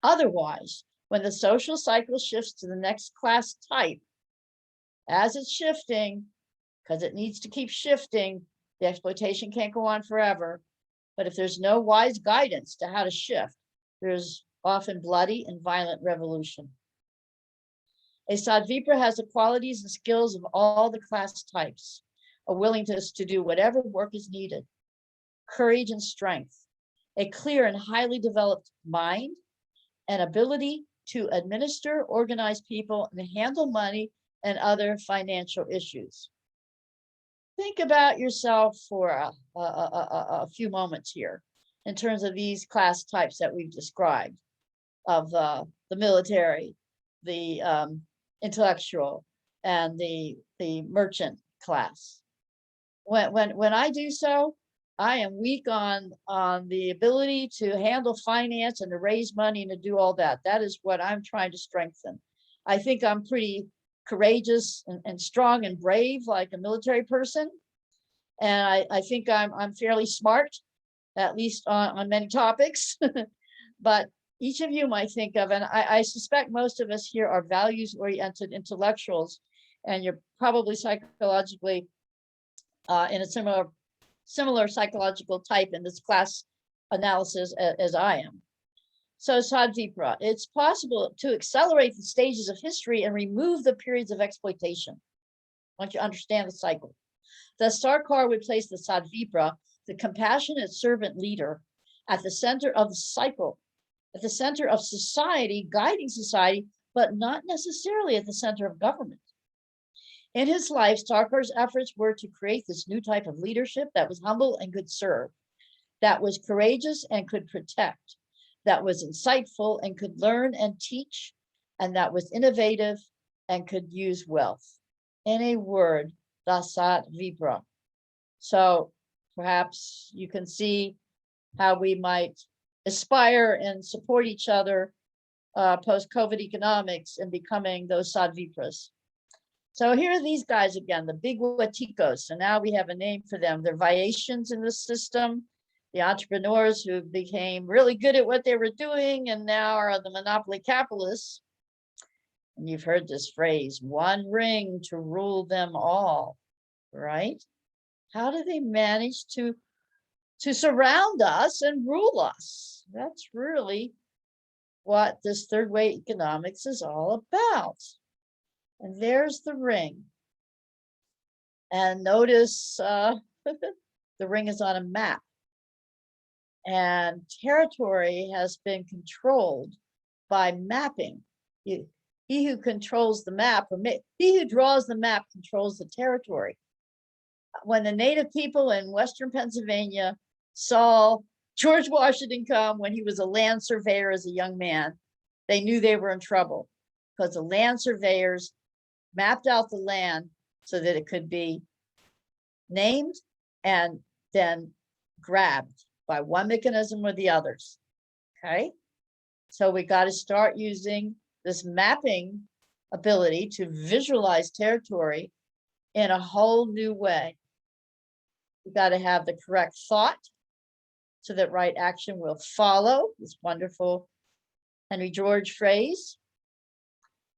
[SPEAKER 1] Otherwise, when the social cycle shifts to the next class type, as it's shifting, because it needs to keep shifting, the exploitation can't go on forever. But if there's no wise guidance to how to shift, there's often bloody and violent revolution. A Sadvipra has the qualities and skills of all the class types, a willingness to do whatever work is needed, courage and strength, a clear and highly developed mind, an ability to administer, organize people, and handle money and other financial issues. Think about yourself for a few moments here in terms of these class types that we've described of the military, the intellectual, and the merchant class. When I do so, I am weak on the ability to handle finance and to raise money and to do all that. That is what I'm trying to strengthen. I think I'm pretty courageous and strong and brave like a military person. And I think I'm fairly smart, at least on many topics. But each of you might think of, and I suspect most of us here are values-oriented intellectuals, and you're probably psychologically in a similar psychological type in this class analysis as I am. So Sadvipra, it's possible to accelerate the stages of history and remove the periods of exploitation once you understand the cycle. The Sarkar would place the Sadvipra, the compassionate servant leader, at the center of the cycle, at the center of society, guiding society, but not necessarily at the center of government. In his life, Sarkar's efforts were to create this new type of leadership that was humble and could serve, that was courageous and could protect, that was insightful and could learn and teach, and that was innovative and could use wealth. In a word, the Sadvipra. So perhaps you can see how we might aspire and support each other post-COVID economics and becoming those Sadvipras. So here are these guys again, the big Watikos. So now we have a name for them. They're variations in the system. the entrepreneurs who became really good at what they were doing and now are the monopoly capitalists. And you've heard this phrase, one ring to rule them all, right? How do they manage to surround us and rule us? That's really what this third way economics is all about. And there's the ring. And notice the ring is on a map. And territory has been controlled by mapping. He who controls the map, or he who draws the map controls the territory. When the native people in Western Pennsylvania saw George Washington come when he was a land surveyor as a young man, they knew they were in trouble because the land surveyors mapped out the land so that it could be named and then grabbed by one mechanism or the others. Okay, so we got to start using this mapping ability to visualize territory in a whole new way. We got to have the correct thought so that right action will follow. This wonderful Henry George phrase.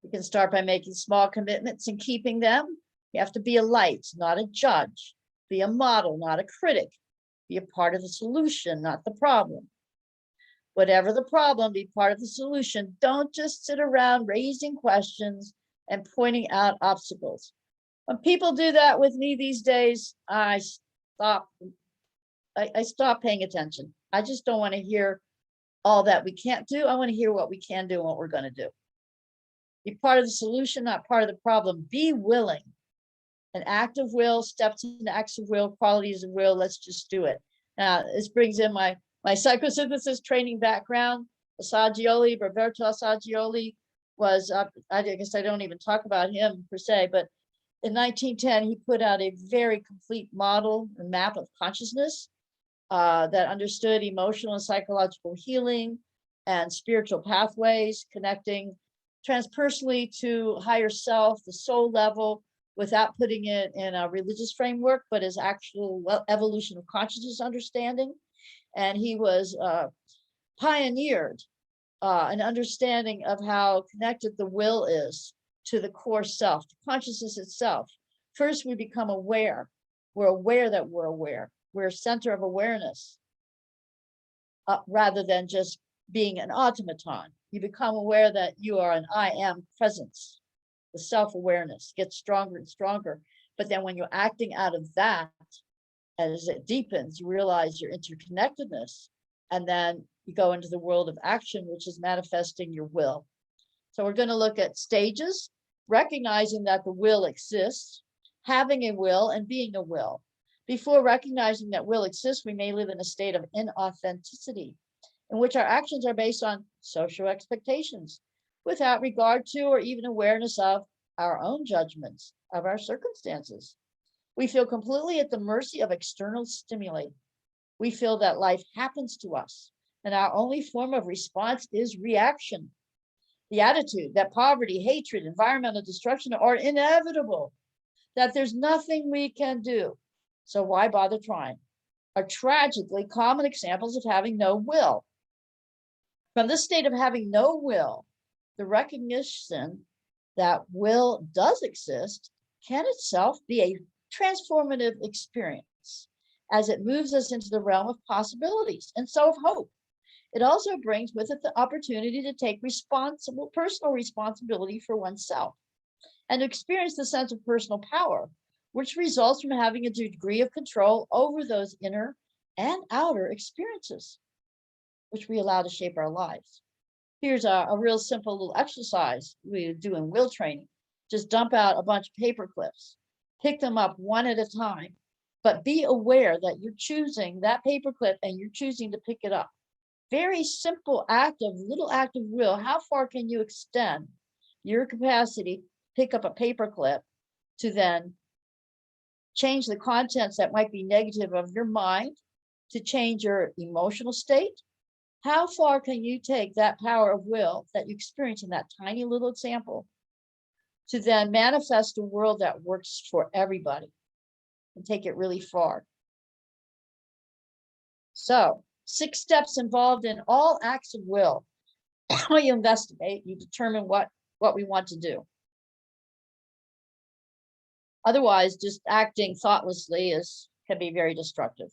[SPEAKER 1] You can start by making small commitments and keeping them. You have to be a light, not a judge. Be a model, not a critic. Be a part of the solution, not the problem. Whatever the problem, be part of the solution. Don't just sit around raising questions and pointing out obstacles. When people do that with me these days, I stop paying attention. I just don't want to hear all that we can't do. I want to hear what we can do and what we're going to do. Be part of the solution, not part of the problem. Be willing. An act of will, steps into acts of will, qualities of will. Let's just do it. Now, this brings in my psychosynthesis training background. Roberto Assagioli was, I guess I don't even talk about him per se, but in 1910, he put out a very complete model and map of consciousness that understood emotional and psychological healing and spiritual pathways, connecting transpersonally to higher self, the soul level, without putting it in a religious framework, but as actual evolution of consciousness understanding. And he was pioneered an understanding of how connected the will is to the core self, to consciousness itself. First, we become aware. We're aware that we're aware. We're a center of awareness rather than just being an automaton. You become aware that you are an I am presence. The self-awareness gets stronger and stronger. But then when you're acting out of that, as it deepens, you realize your interconnectedness. And then you go into the world of action, which is manifesting your will. So we're going to look at stages, recognizing that the will exists, having a will, and being a will. Before recognizing that will exists, we may live in a state of inauthenticity, in which our actions are based on social expectations, without regard to or even awareness of our own judgments, of our circumstances. We feel completely at the mercy of external stimuli. We feel that life happens to us, and our only form of response is reaction. The attitude that poverty, hatred, environmental destruction are inevitable, that there's nothing we can do, so why bother trying, are tragically common examples of having no will. From this state of having no will, the recognition that will does exist can itself be a transformative experience as it moves us into the realm of possibilities and so of hope. It also brings with it the opportunity to take personal responsibility for oneself and to experience the sense of personal power, which results from having a degree of control over those inner and outer experiences, which we allow to shape our lives. Here's a real simple little exercise we do in will training. Just dump out a bunch of paper clips, pick them up one at a time, but be aware that you're choosing that paper clip and you're choosing to pick it up. Very simple little act of will. How far can you extend your capacity to pick up a paper clip to then change the contents that might be negative of your mind, to change your emotional state? How far can you take that power of will that you experience in that tiny little example to then manifest a world that works for everybody and take it really far? So 6 steps involved in all acts of will. You investigate, you determine what we want to do. Otherwise, just acting thoughtlessly can be very destructive.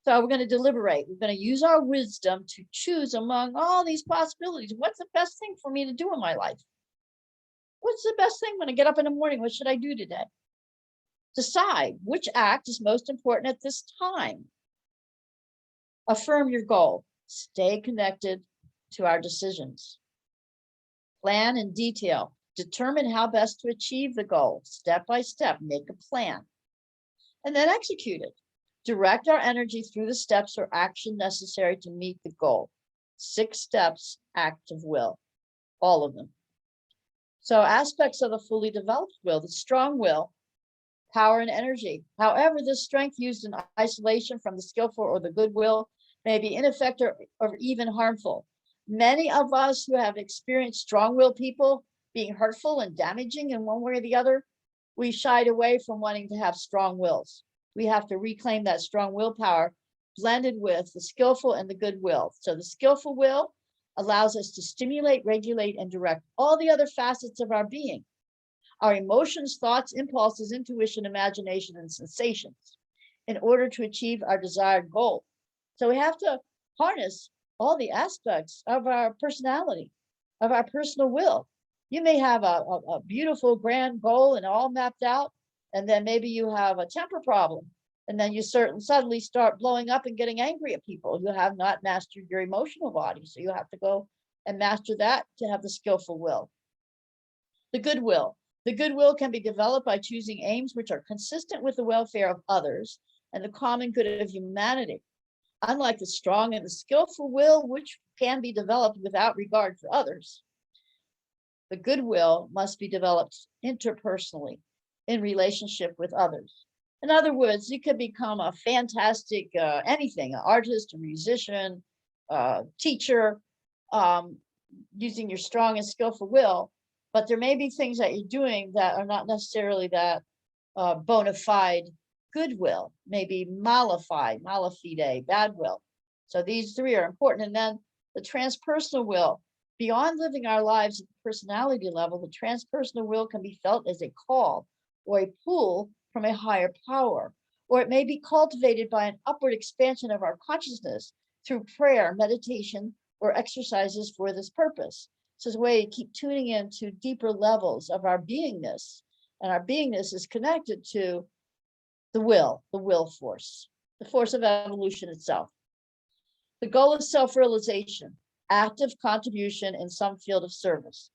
[SPEAKER 1] So we're going to deliberate. We're going to use our wisdom to choose among all these possibilities. What's the best thing for me to do in my life? What's the best thing when I get up in the morning? What should I do today? Decide which act is most important at this time. Affirm your goal. Stay connected to our decisions. Plan in detail. Determine how best to achieve the goal. Step by step, make a plan. And then execute it. Direct our energy through the steps or action necessary to meet the goal. 6 steps, act of will, all of them. So aspects of the fully developed will, the strong will, power and energy. However, this strength used in isolation from the skillful or the good will may be ineffective or even harmful. Many of us who have experienced strong-willed people being hurtful and damaging in one way or the other, we shied away from wanting to have strong wills. We have to reclaim that strong willpower blended with the skillful and the good will. So the skillful will allows us to stimulate, regulate, and direct all the other facets of our being. Our emotions, thoughts, impulses, intuition, imagination, and sensations in order to achieve our desired goal. So we have to harness all the aspects of our personality, of our personal will. You may have a beautiful grand goal and all mapped out, and then maybe you have a temper problem, and then you suddenly start blowing up and getting angry at people. You have not mastered your emotional body, so you have to go and master that to have the skillful will. The good will. The good will can be developed by choosing aims which are consistent with the welfare of others and the common good of humanity. Unlike the strong and the skillful will, which can be developed without regard for others, the good will must be developed interpersonally in relationship with others. In other words, you could become a fantastic anything, an artist, a musician, teacher, using your strong and skillful will, but there may be things that you're doing that are not necessarily that bona fide goodwill, maybe malafide, bad will. So these 3 are important. And then the transpersonal will, beyond living our lives at the personality level, the transpersonal will can be felt as a call or a pull from a higher power, or it may be cultivated by an upward expansion of our consciousness through prayer, meditation, or exercises for this purpose. So it's a way to keep tuning into deeper levels of our beingness, and our beingness is connected to the will force, the force of evolution itself. The goal is self-realization, active contribution in some field of service.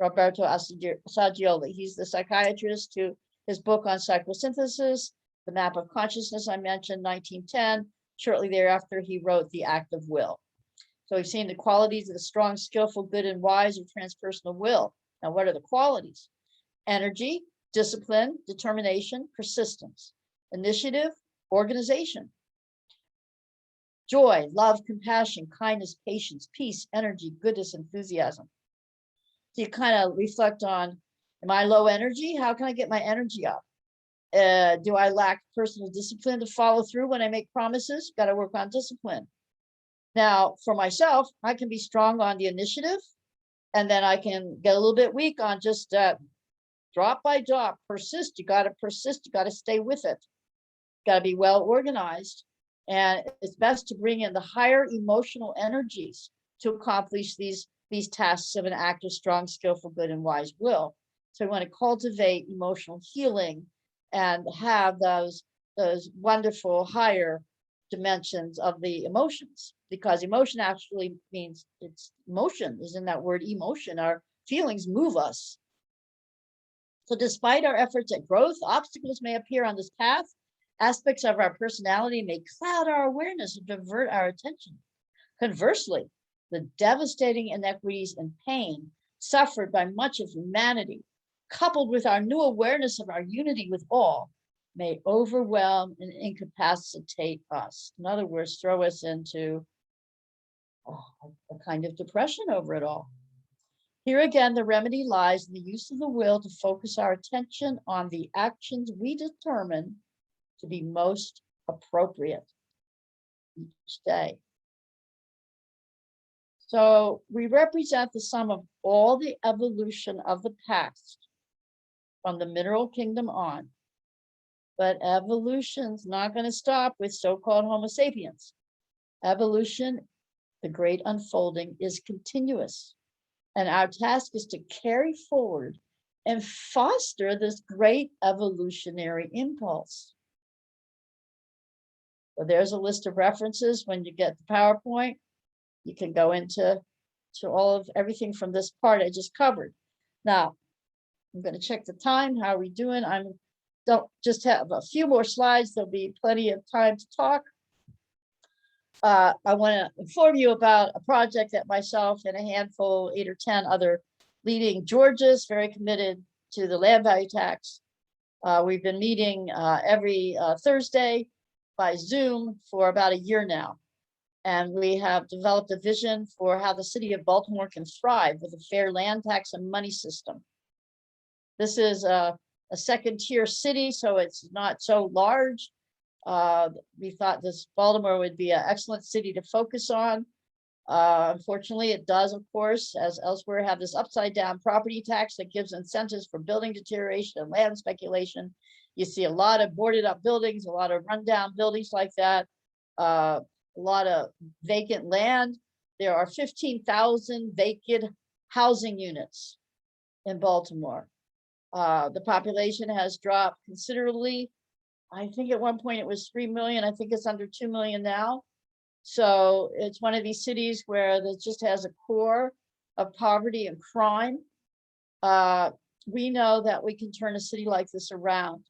[SPEAKER 1] Roberto Assagioli, he's the psychiatrist to his book on psychosynthesis, The Map of Consciousness, I mentioned, 1910. Shortly thereafter, he wrote The Act of Will. So we've seen the qualities of the strong, skillful, good, and wise of transpersonal will. Now, what are the qualities? Energy, discipline, determination, persistence, initiative, organization, joy, love, compassion, kindness, patience, peace, energy, goodness, enthusiasm. So you kind of reflect on, am I low energy? How can I get my energy up? Do I lack personal discipline to follow through when I make promises? Got to work on discipline. Now, for myself, I can be strong on the initiative, and then I can get a little bit weak on just drop by drop, persist. You got to persist. You got to stay with it. Got to be well organized. And it's best to bring in the higher emotional energies to accomplish these tasks of an active, strong, skillful, good, and wise will. So we want to cultivate emotional healing and have those wonderful higher dimensions of the emotions, because emotion actually means, it's emotion is in that word emotion. Our feelings move us. So despite our efforts at growth, obstacles may appear on this path. Aspects of our personality may cloud our awareness and divert our attention. Conversely, the devastating inequities and pain suffered by much of humanity, coupled with our new awareness of our unity with all, may overwhelm and incapacitate us. In other words, throw us into a kind of depression over it all. Here again, the remedy lies in the use of the will to focus our attention on the actions we determine to be most appropriate. each day. So we represent the sum of all the evolution of the past from the mineral kingdom on. But evolution's not going to stop with so-called Homo sapiens. Evolution, the great unfolding, is continuous. And our task is to carry forward and foster this great evolutionary impulse. So there's a list of references. When you get the PowerPoint, you can go into all of everything from this part I just covered. Now, I'm going to check the time. How are we doing? Don't just have a few more slides. There'll be plenty of time to talk. I want to inform you about a project that myself and a handful, 8 or 10 other leading Georgians, very committed to the land value tax. We've been meeting every Thursday by Zoom for about a year now. And we have developed a vision for how the city of Baltimore can thrive with a fair land tax and money system. This is a second-tier city, so it's not so large. We thought this Baltimore would be an excellent city to focus on. Unfortunately, it does, of course, as elsewhere, have this upside-down property tax that gives incentives for building deterioration and land speculation. You see a lot of boarded-up buildings, a lot of rundown buildings like that, a lot of vacant land. There are 15,000 vacant housing units in Baltimore. The population has dropped considerably. I think at one point it was 3 million. I think it's under 2 million now. So it's one of these cities where it just has a core of poverty and crime. We know that we can turn a city like this around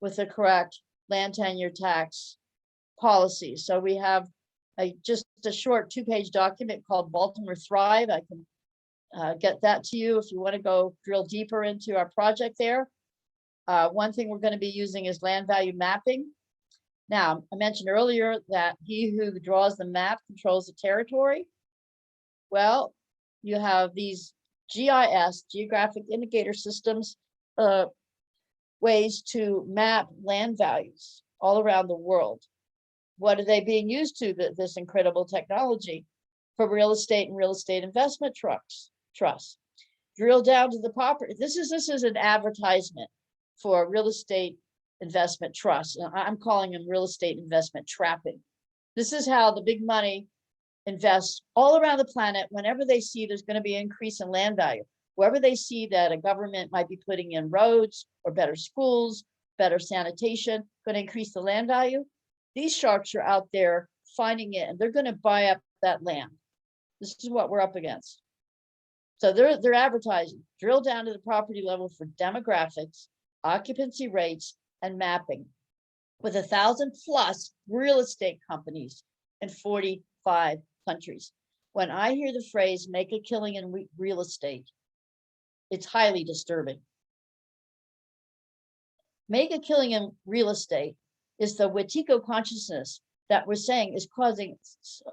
[SPEAKER 1] with the correct land tenure tax policy. So we have just a short 2-page document called Baltimore Thrive. I can get that to you if you want to go drill deeper into our project there. One thing we're going to be using is land value mapping. Now, I mentioned earlier that he who draws the map controls the territory. Well, you have these GIS, geographic indicator systems, ways to map land values all around the world. What are they being used to, this incredible technology? For real estate and real estate investment trusts. Drill down to the property. This is an advertisement for real estate investment trusts. I'm calling them real estate investment trapping. This is how the big money invests all around the planet whenever they see there's going to be an increase in land value. Wherever they see that a government might be putting in roads or better schools, better sanitation, going to increase the land value. These sharks are out there finding it, and they're going to buy up that land. This is what we're up against. So they're advertising, drill down to the property level for demographics, occupancy rates, and mapping with 1,000+ real estate companies in 45 countries. When I hear the phrase make a killing in real estate, it's highly disturbing. Make a killing in real estate is the Wetiko consciousness that we're saying is causing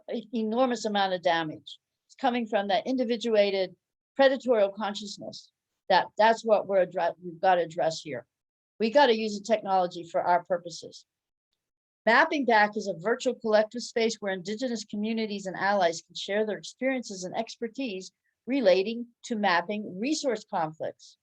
[SPEAKER 1] an enormous amount of damage. It's coming from that individuated predatorial consciousness. That's what we've got to address here. We got to use the technology for our purposes. Mapping Back is a virtual collective space where Indigenous communities and allies can share their experiences and expertise relating to mapping resource conflicts.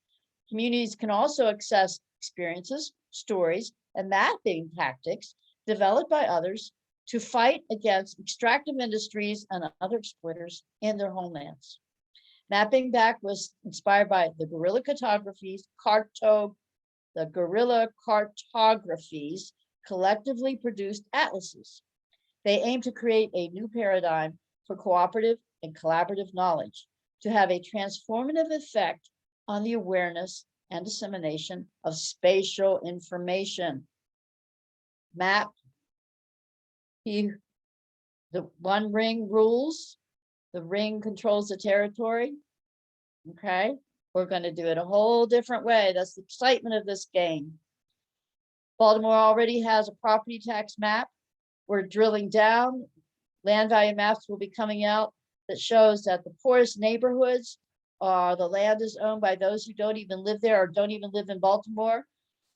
[SPEAKER 1] Communities can also access experiences, stories, and mapping tactics developed by others to fight against extractive industries and other exploiters in their homelands. Mapping Back was inspired by the guerrilla cartographies collectively produced atlases. They aim to create a new paradigm for cooperative and collaborative knowledge to have a transformative effect on the awareness and dissemination of spatial information. Map. The one ring rules. The ring controls the territory. Okay, we're going to do it a whole different way. That's the excitement of this game. Baltimore already has a property tax map. We're drilling down. Land value maps will be coming out that shows that the poorest neighborhoods the land is owned by those who don't even live there or don't even live in Baltimore,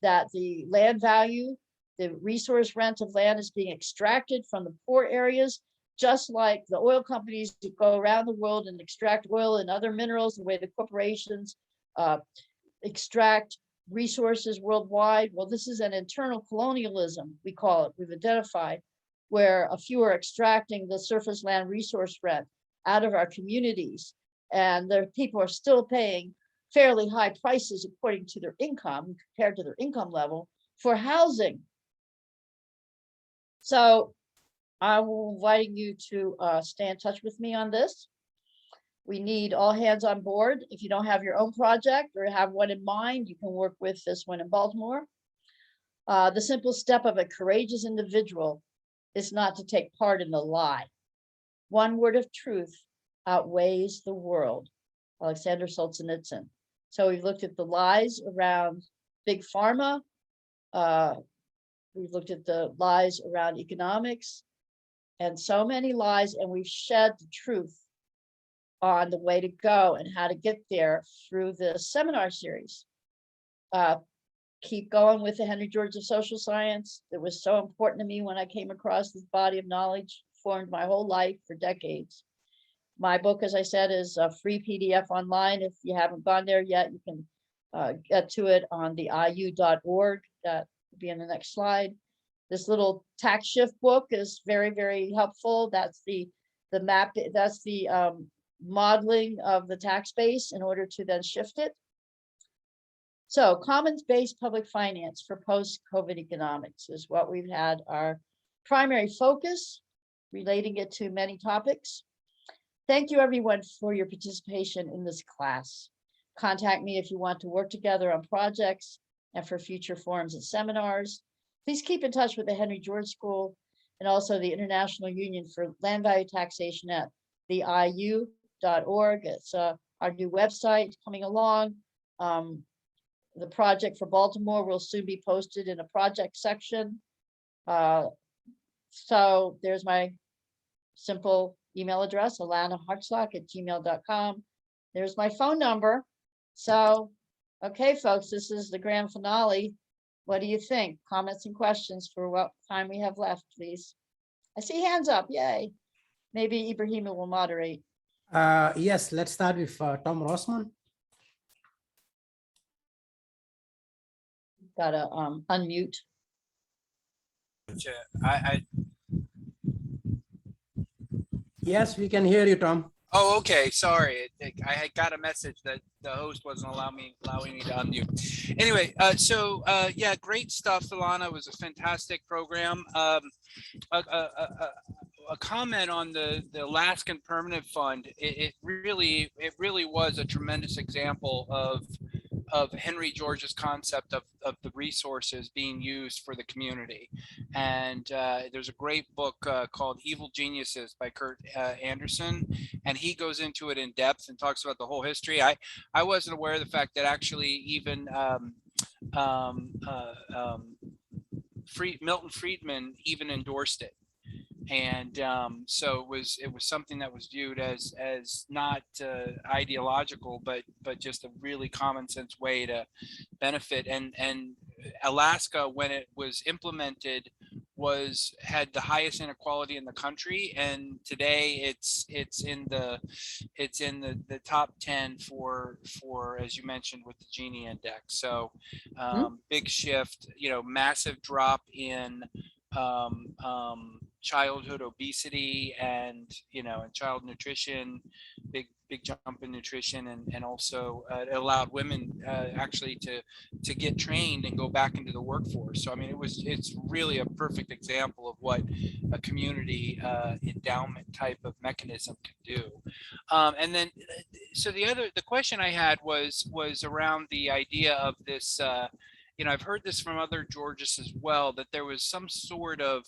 [SPEAKER 1] that the land value The resource rent of land is being extracted from the poor areas, just like the oil companies that go around the world and extract oil and other minerals, the way the corporations extract resources worldwide. Well, this is an internal colonialism, we call it, we've identified, where a few are extracting the surface land resource rent out of our communities. And the people are still paying fairly high prices according to their income, compared to their income level, for housing. So I'm inviting you to stay in touch with me on this. We need all hands on board. If you don't have your own project or have one in mind, you can work with this one in Baltimore. The simple step of a courageous individual is not to take part in the lie. One word of truth outweighs the world. Alexander Solzhenitsyn. So we've looked at the lies around big pharma. We've looked at the lies around economics and so many lies, and we've shed the truth on the way to go and how to get there through this seminar series. Keep going with the Henry George of social science. It was so important to me when I came across this body of knowledge, formed my whole life for decades. My book, as I said, is a free PDF online. If you haven't gone there yet, you can get to it on the iu.org. That will be in the next slide. This little tax shift book is very, very helpful. That's the map, that's the modeling of the tax base in order to then shift it. So commons-based public finance for post-COVID economics is what we've had our primary focus, relating it to many topics. Thank you everyone for your participation in this class. Contact me if you want to work together on projects and for future forums and seminars. Please keep in touch with the Henry George School and also the International Union for Land Value Taxation at the iu.org. It's our new website coming along. The project for Baltimore will soon be posted in a project section. So there's my simple email address, Alanna Hartzok @gmail.com. There's my phone number. So, okay, folks, this is the grand finale. What do you think? Comments and questions for what time we have left, please. I see hands up, yay. Maybe Ibrahima will moderate.
[SPEAKER 2] Yes, let's start with Tom Rossman.
[SPEAKER 1] Gotta unmute.
[SPEAKER 2] Yes, we can hear you, Tom.
[SPEAKER 3] Oh, okay. Sorry. I had got a message that the host wasn't allowing me to unmute. Anyway, yeah, great stuff, Alanna. It was a fantastic program. A comment on the Alaskan Permanent Fund. It really was a tremendous example of Henry George's concept of the resources being used for the community. And there's a great book called Evil Geniuses by Kurt Anderson, and he goes into it in depth and talks about the whole history. I wasn't aware of the fact that actually even Milton Friedman even endorsed it. And so it was something that was viewed as not ideological, but just a really common sense way to benefit. And Alaska, when it was implemented, had the highest inequality in the country, and today it's in the top 10 for as you mentioned with the Gini index. So big shift, massive drop in childhood obesity and and child nutrition, big jump in nutrition, and also it allowed women actually to get trained and go back into the workforce. So I mean it's really a perfect example of what a community endowment type of mechanism can do. And then so the question I had was around the idea of this I've heard this from other Georges as well, that there was some sort of,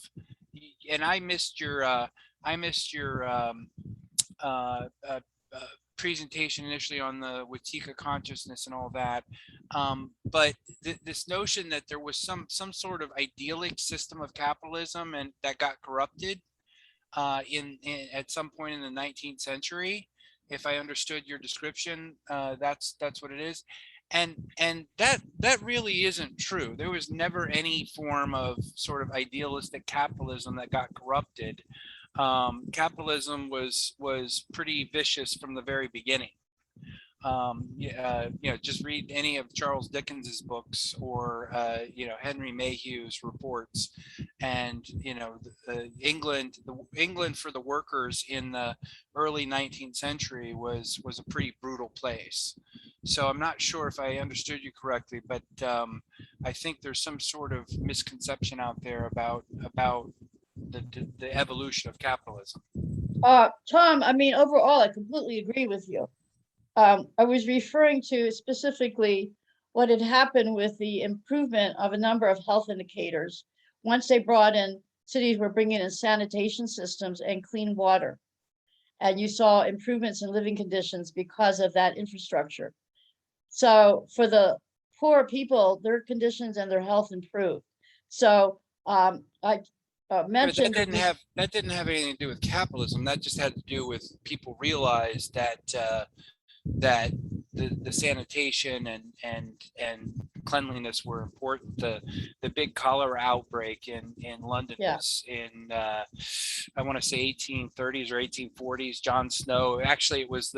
[SPEAKER 3] and I missed your presentation initially on the Watika consciousness and all that, but this notion that there was some sort of idyllic system of capitalism and that got corrupted at some point in the 19th century. If I understood your description, that's what it is. and that really isn't true. There was never any form of sort of idealistic capitalism that got corrupted. Capitalism was pretty vicious from the very beginning. Just read any of Charles Dickens's books or Henry Mayhew's reports, and England for the workers in the early 19th century was a pretty brutal place. So I'm not sure if I understood you correctly, but I think there's some sort of misconception out there about the evolution of capitalism.
[SPEAKER 1] Tom, I mean, overall, I completely agree with you. I was referring to specifically what had happened with the improvement of a number of health indicators. Once they brought in, cities were bringing in sanitation systems and clean water. And you saw improvements in living conditions because of that infrastructure. So for the poor people, their conditions and their health improved. So I mentioned
[SPEAKER 3] that didn't have anything to do with capitalism. That just had to do with people realized that the sanitation and cleanliness were important. The big cholera outbreak in London was in I want to say 1830s or 1840s. John Snow, actually it was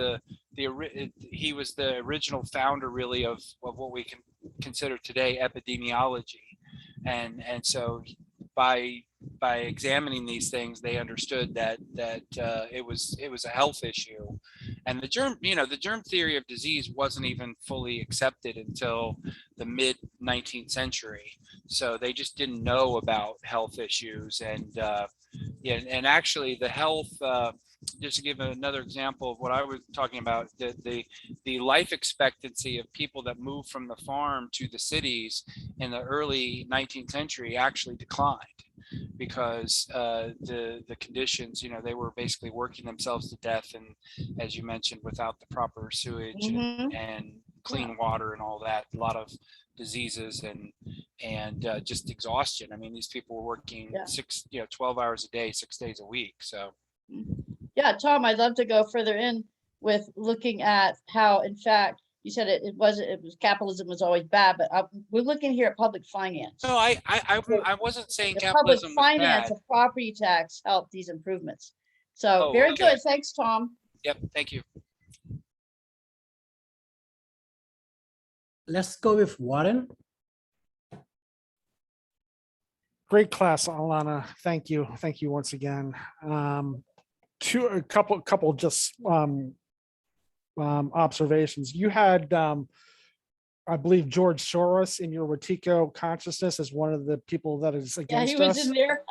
[SPEAKER 3] he was the original founder really of what we can consider today epidemiology, and so by examining these things, they understood that it was a health issue, and the germ theory of disease wasn't even fully accepted until the mid 19th century. So they just didn't know about health issues, and actually the health. Just to give another example of what I was talking about, the life expectancy of people that moved from the farm to the cities in the early 19th century actually declined because the conditions, they were basically working themselves to death, and as you mentioned, without the proper sewage and clean water and all that, a lot of diseases and just exhaustion. I mean, these people were working 12 hours a day, 6 days a week. So.
[SPEAKER 1] Yeah, Tom, I'd love to go further in with looking at how, in fact, you said it was capitalism was always bad, but we're looking here at public finance.
[SPEAKER 3] No, I wasn't saying
[SPEAKER 1] the
[SPEAKER 3] capitalism
[SPEAKER 1] public finance
[SPEAKER 3] was bad.
[SPEAKER 1] of property tax helped these improvements. So very good. Thanks, Tom.
[SPEAKER 3] Yep, thank you.
[SPEAKER 2] Let's go with Warren.
[SPEAKER 4] Great class, Alanna. Thank you. Thank you once again. A couple just observations. You had, I believe, George Soros in your Wetiko consciousness as one of the people that is against us.
[SPEAKER 1] Yeah, he was in there.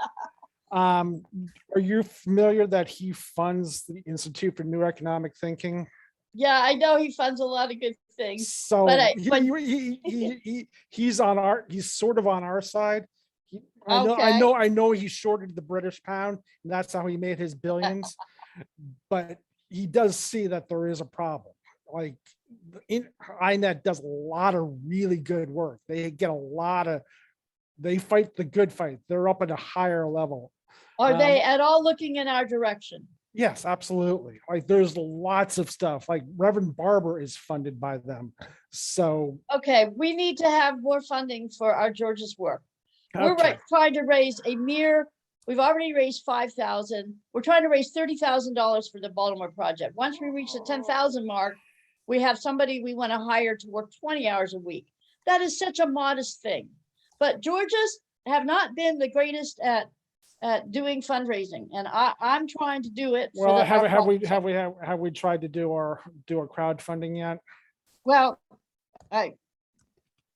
[SPEAKER 4] Are you familiar that he funds the Institute for New Economic Thinking?
[SPEAKER 1] Yeah, I know he funds a lot of good things.
[SPEAKER 4] So he's on he's sort of on our side. I know he shorted the British pound, and that's how he made his billions. But he does see that there is a problem. Like INET does a lot of really good work. They fight the good fight. They're up at a higher level.
[SPEAKER 1] Are they at all looking in our direction?
[SPEAKER 4] Yes, absolutely. Like there's lots of stuff. Like Reverend Barber is funded by them. So
[SPEAKER 1] okay, we need to have more funding for our George's work. We're trying to raise we've already raised 5,000. We're trying to raise $30,000 for the Baltimore project. Once we reach the 10,000 mark, we have somebody we want to hire to work 20 hours a week. That is such a modest thing. But Georgia's have not been the greatest at doing fundraising, and I'm trying to do it.
[SPEAKER 4] Well, have we tried to do our crowdfunding yet?
[SPEAKER 1] Well,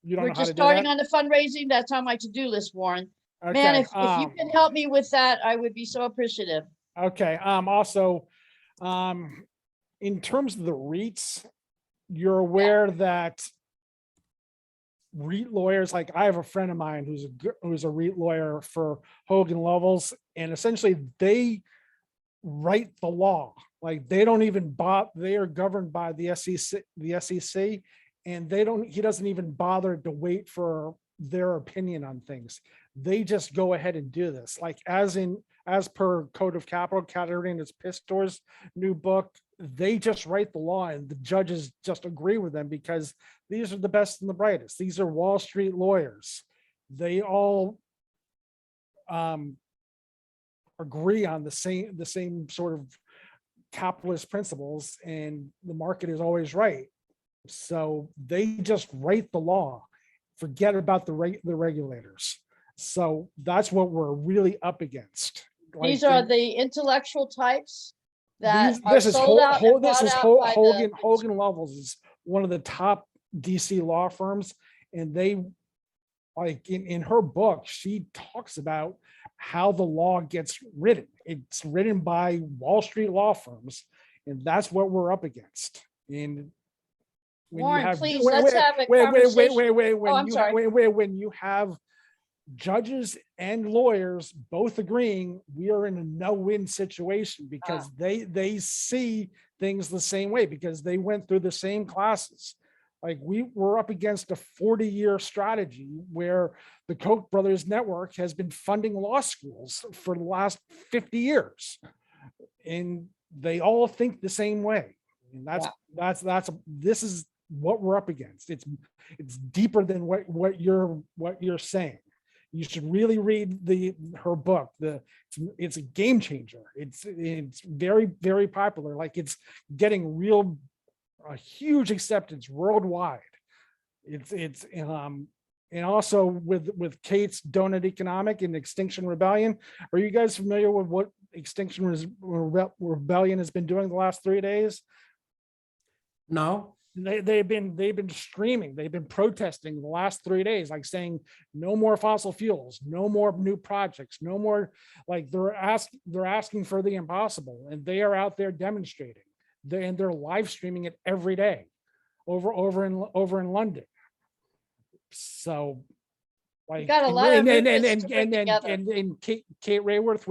[SPEAKER 4] you don't
[SPEAKER 1] we're
[SPEAKER 4] know
[SPEAKER 1] just
[SPEAKER 4] how to
[SPEAKER 1] starting
[SPEAKER 4] do
[SPEAKER 1] on the fundraising. That's on my to-do list, Warren.
[SPEAKER 4] Okay.
[SPEAKER 1] Man, if you can help me with that, I would be so appreciative.
[SPEAKER 4] Okay. Also, in terms of the REITs, you're aware that REIT lawyers, like I have a friend of mine who's a REIT lawyer for Hogan Lovells, and essentially they write the law. Like they don't even they are governed by the SEC, and he doesn't even bother to wait for their opinion on things. They just go ahead and do this. Like as per Code of Capital, Katarina's Pistor's new book, they just write the law and the judges just agree with them because these are the best and the brightest. These are Wall Street lawyers. They all agree on the same sort of capitalist principles, and the market is always right. So they just write the law, forget about the regulators. So that's what we're really up against.
[SPEAKER 1] These
[SPEAKER 4] Like,
[SPEAKER 1] are the intellectual types that are
[SPEAKER 4] this is
[SPEAKER 1] sold out and
[SPEAKER 4] this
[SPEAKER 1] bought
[SPEAKER 4] is
[SPEAKER 1] out by the.
[SPEAKER 4] Hogan Lovells is one of the top DC law firms, and they, like, in her book, she talks about how the law gets written. It's written by Wall Street law firms, and that's what we're up against. And when
[SPEAKER 1] Warren, please, let's have a conversation.
[SPEAKER 4] when you have judges and lawyers both agreeing, we are in a no-win situation because they see things the same way because they went through the same classes. Like, we were up against a 40-year strategy where the Koch brothers network has been funding law schools for the last 50 years. And they all think the same way. And this is what we're up against. It's deeper than what you're saying. You should really read her book. It's a game changer. It's very, very popular. Like, it's getting a huge acceptance worldwide. And also with Kate's Donut Economic and Extinction Rebellion. Are you guys familiar with what Extinction Rebellion has been doing the last 3 days?
[SPEAKER 2] No.
[SPEAKER 4] They've been screaming, they've been protesting the last 3 days, like saying no more fossil fuels, no more new projects, no more, like they're asking for the impossible, and they are out there demonstrating. They're live streaming it every day over in London. So, like,
[SPEAKER 1] got a lot of
[SPEAKER 4] and Kate Rayworth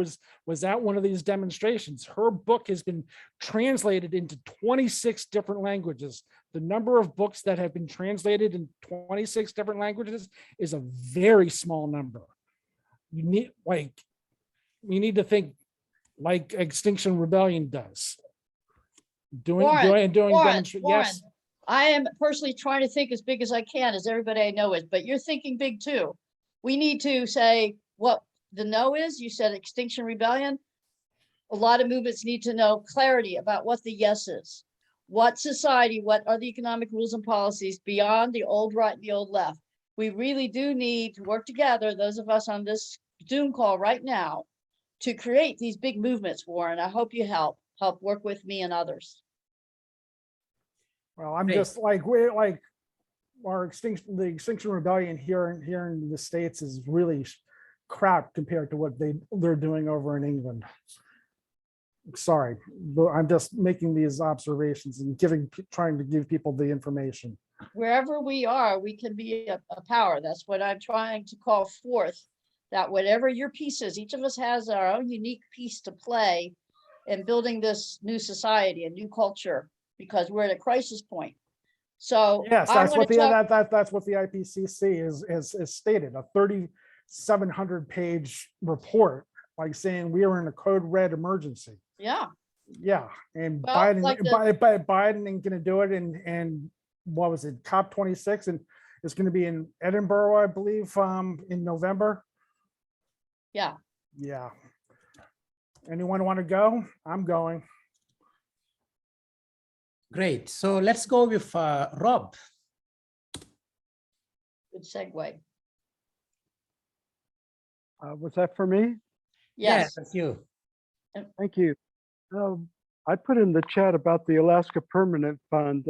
[SPEAKER 4] was at one of these demonstrations. Her book has been translated into 26 different languages. The number of books that have been translated in 26 different languages is a very small number. You need to think like Extinction Rebellion does.
[SPEAKER 1] Warren,
[SPEAKER 4] Yes.
[SPEAKER 1] I am personally trying to think as big as I can, as everybody I know is, but you're thinking big too. We need to say what the no is. You said Extinction Rebellion. A lot of movements need to know clarity about what the yes is. What society, what are the economic rules and policies beyond the old right and the old left? We really do need to work together, those of us on this Zoom call right now, to create these big movements, Warren. I hope you help work with me and others.
[SPEAKER 4] Well, I'm just like, the Extinction Rebellion here in the States is really crap compared to what they're doing over in England. Sorry, but I'm just making these observations and trying to give people the information.
[SPEAKER 1] Wherever we are, we can be a power. That's what I'm trying to call forth, that whatever your piece is, each of us has our own unique piece to play in building this new society, a new culture, because we're at a crisis point. So
[SPEAKER 4] yes, that's what the IPCC is stated, a 3,700 page report, like saying we are in a code red emergency.
[SPEAKER 1] Yeah.
[SPEAKER 4] Yeah, and
[SPEAKER 1] Well,
[SPEAKER 4] Biden ain't gonna do it, and what was it, COP26, and it's gonna be in Edinburgh, I believe, in November.
[SPEAKER 1] Yeah.
[SPEAKER 4] Yeah. Anyone want to go? I'm going.
[SPEAKER 2] Great. So let's go with Rob.
[SPEAKER 1] Good segue.
[SPEAKER 5] Was that for me?
[SPEAKER 1] Yes.
[SPEAKER 2] That's you.
[SPEAKER 5] Thank you. I put in the chat about the Alaska Permanent Fund.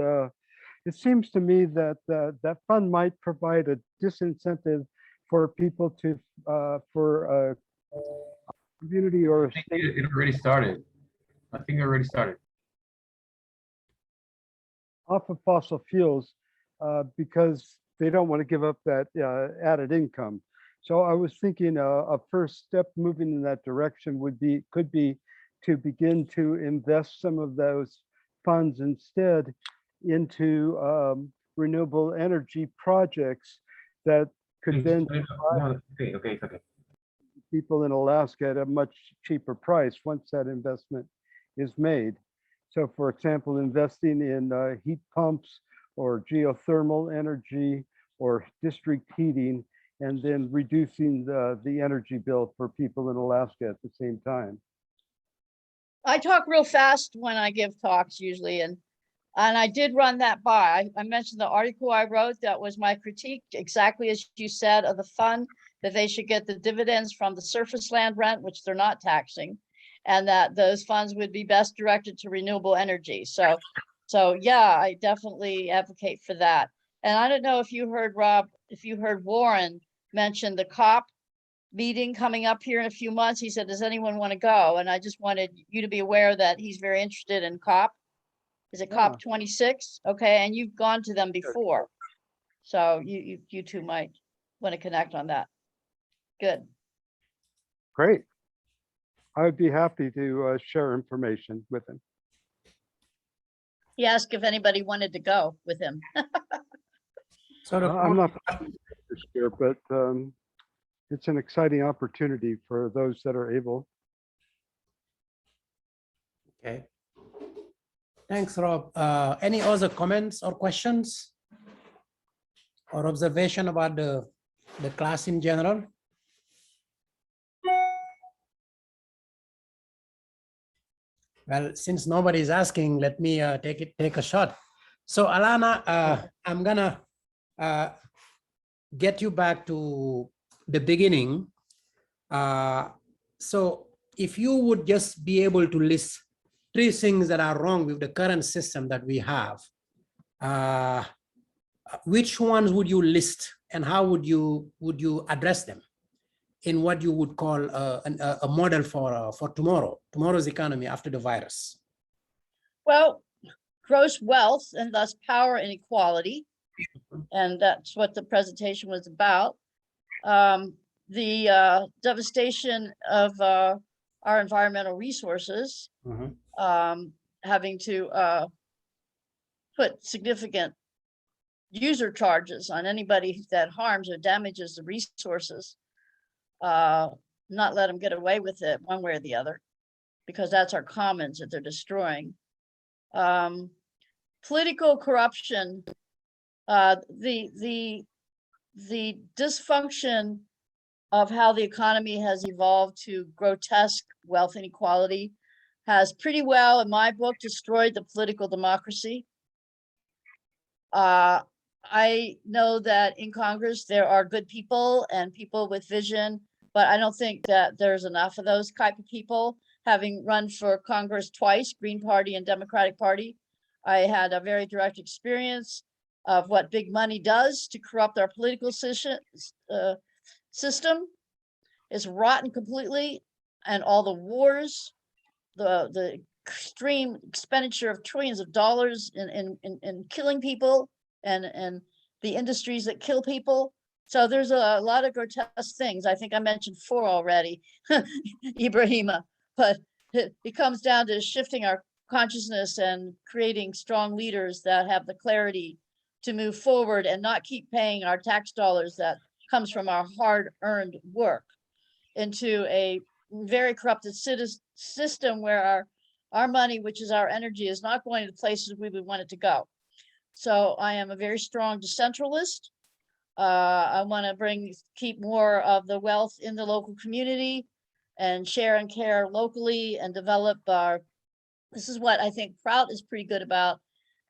[SPEAKER 5] It seems to me that that fund might provide a disincentive for people to, for a community or a state.
[SPEAKER 6] It already started. I think it already started.
[SPEAKER 5] Off of fossil fuels because they don't want to give up that added income. So I was thinking a first step moving in that direction could be to begin to invest some of those funds instead into renewable energy projects that could then
[SPEAKER 6] Okay.
[SPEAKER 5] people in Alaska at a much cheaper price once that investment is made. So for example, investing in heat pumps or geothermal energy or district heating, and then reducing the energy bill for people in Alaska at the same time.
[SPEAKER 1] I talk real fast when I give talks usually, and I did run that by. I mentioned the article I wrote, that was my critique, exactly as you said, of the fund, that they should get the dividends from the surface land rent, which they're not taxing, and that those funds would be best directed to renewable energy. So yeah, I definitely advocate for that. And I don't know if you heard, Rob, if you heard Warren mention the COP meeting coming up here in a few months. He said, does anyone want to go? And I just wanted you to be aware that he's very interested in COP. Is it COP 26? Okay, and you've gone to them before. So you two might want to connect on that. Good.
[SPEAKER 5] Great. I would be happy to share information with him.
[SPEAKER 1] He asked if anybody wanted to go with him.
[SPEAKER 2] So the
[SPEAKER 5] I'm not sure, but it's an exciting opportunity for those that are able.
[SPEAKER 2] Okay. Thanks, Rob. Any other comments or questions or observation about the class in general? Well, since nobody's asking, let me take a shot. So Alanna, I'm gonna get you back to the beginning. So if you would just be able to list 3 things that are wrong with the current system that we have, which ones would you list, and how would you address them in what you would call a model for tomorrow's economy after the virus?
[SPEAKER 1] Well, gross wealth and thus power inequality. And that's what the presentation was about. The devastation of our environmental resources, having to put significant user charges on anybody that harms or damages the resources, not let them get away with it one way or the other, because that's our commons that they're destroying. Political corruption, the dysfunction of how the economy has evolved to grotesque wealth inequality has pretty well, in my book, destroyed the political democracy. I know that in Congress, there are good people and people with vision, but I don't think that there's enough of those type of people. Having run for Congress twice, Green Party and Democratic Party, I had a very direct experience of what big money does to corrupt our political system. It's rotten completely, and all the wars, the extreme expenditure of trillions of dollars in killing people, and the industries that kill people. So there's a lot of grotesque things. I think I mentioned 4 already, Ibrahima, but it comes down to shifting our consciousness and creating strong leaders that have the clarity to move forward and not keep paying our tax dollars that comes from our hard-earned work into a very corrupted system where our money, which is our energy, is not going to the places we would want it to go. So I am a very strong decentralist. I want to keep more of the wealth in the local community and share and care locally and develop this is what I think Prout is pretty good about.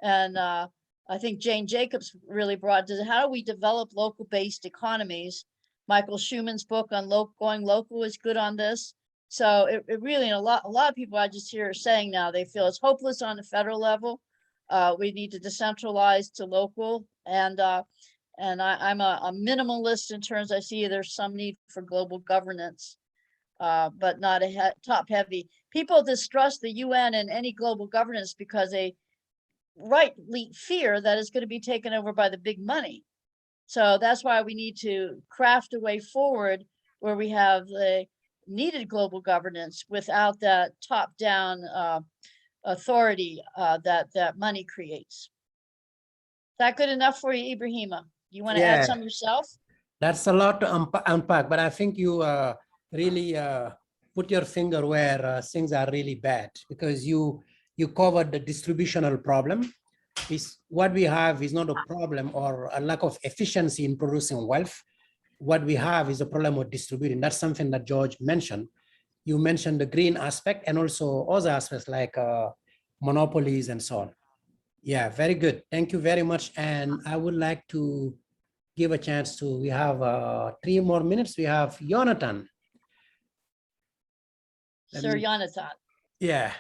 [SPEAKER 1] And I think Jane Jacobs really brought to how do we develop local based economies. Michael Schumann's book on going local is good on this. So it really, a lot of people I just hear saying now, they feel it's hopeless on the federal level. We need to decentralize to local, and I'm a minimalist in terms I see there's some need for global governance, but not a top heavy. People distrust the UN and any global governance because they rightly fear that it's going to be taken over by the big money. So that's why we need to craft a way forward where we have the needed global governance without that top-down authority that money creates. Is that good enough for you, Ibrahima? You want to add some yourself?
[SPEAKER 2] That's a lot to unpack, but I think you really put your finger where things are really bad, because you you covered the distributional problem. Is what we have is not a problem or a lack of efficiency in producing wealth. What we have is a problem of distributing. That's something that George mentioned. You mentioned the green aspect and also other aspects like monopolies and so on. Yeah, very good. Thank you very much. And I would like to give a chance to, we have 3 more minutes. We have Jonathan.
[SPEAKER 1] Sir Jonathan.
[SPEAKER 2] Yeah.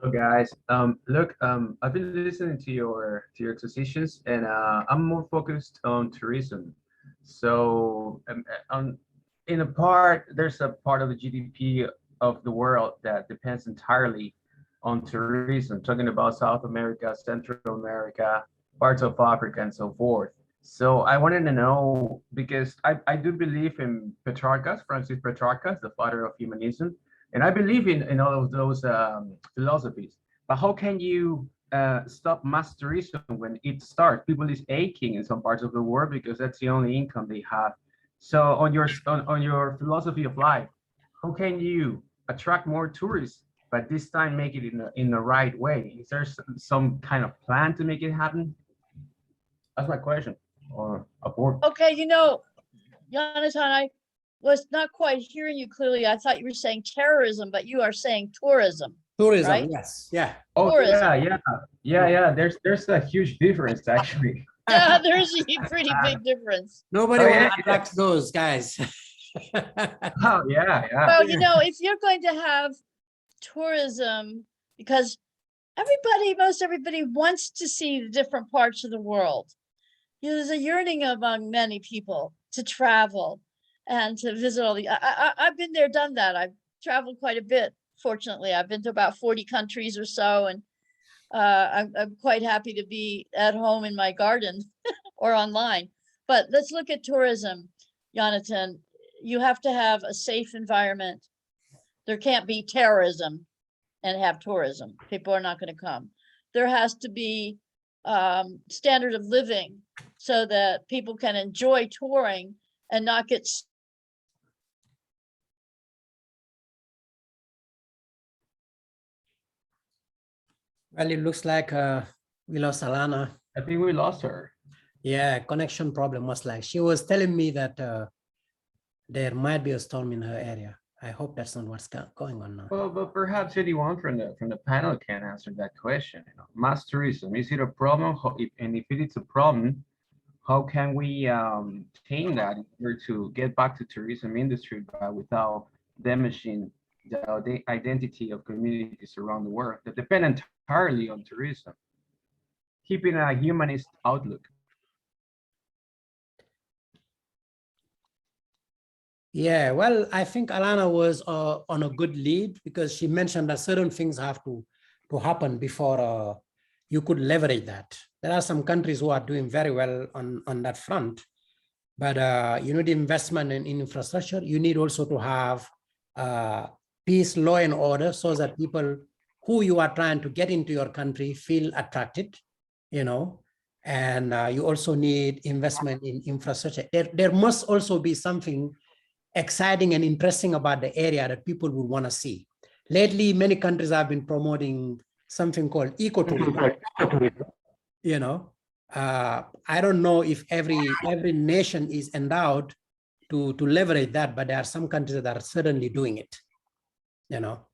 [SPEAKER 6] So guys, look, I've been listening to your expositions, and I'm more focused on tourism. So, in a part, there's a part of the GDP of the world that depends entirely on tourism. Talking about South America, Central America, parts of Africa, and so forth. So I wanted to know, because I do believe in Petrarchus, Francis Petrarchus, the father of humanism. And I believe in all of those philosophies. But how can you stop mass tourism when it starts? People is aching in some parts of the world because that's the only income they have. So on your philosophy of life, how can you attract more tourists, but this time make it in the right way? Is there some kind of plan to make it happen? That's my question. Or a board.
[SPEAKER 1] Okay, you know, Jonathan, I was not quite hearing you clearly. I thought you were saying terrorism, but you are saying tourism.
[SPEAKER 2] Tourism,
[SPEAKER 1] Right?
[SPEAKER 2] yes, yeah.
[SPEAKER 6] Oh
[SPEAKER 1] Tourism.
[SPEAKER 6] yeah. There's a huge difference actually.
[SPEAKER 1] Yeah, there's a pretty big difference.
[SPEAKER 2] Nobody
[SPEAKER 6] Oh,
[SPEAKER 2] wants
[SPEAKER 6] yeah,
[SPEAKER 2] to attract those guys.
[SPEAKER 6] Oh yeah.
[SPEAKER 1] Well, you know, if you're going to have tourism, because most everybody wants to see the different parts of the world. You know, there's a yearning among many people to travel and to visit all the, I've been there, done that. I've traveled quite a bit. Fortunately, I've been to about 40 countries or so, and I'm quite happy to be at home in my garden or online. But let's look at tourism, Jonathan. You have to have a safe environment. There can't be terrorism and have tourism. People are not going to come. There has to be standard of living so that people can enjoy touring and not get
[SPEAKER 2] Well, it looks like we lost Alanna.
[SPEAKER 6] I think we lost her.
[SPEAKER 2] Yeah, connection problem was like, she was telling me that there might be a storm in her area. I hope that's not what's going on now.
[SPEAKER 6] Well, but perhaps anyone from the panel can answer that question. You know, mass tourism, is it a problem? And if it is a problem, how can we tame that in order to get back to tourism industry, but without damaging the identity of communities around the world that depend entirely on tourism, keeping a humanist outlook?
[SPEAKER 2] Yeah, well, I think Alanna was on a good lead because she mentioned that certain things have to happen before you could leverage that. There are some countries who are doing very well on that front, but you need investment in infrastructure. You need also to have peace, law and order so that people who you are trying to get into your country feel attracted, you know, and you also need investment in infrastructure. There must also be something exciting and interesting about the area that people would want to see. Lately, many countries have been promoting something called ecotourism. You know, I don't know if every nation is endowed to leverage that, but there are some countries that are certainly doing it. You know,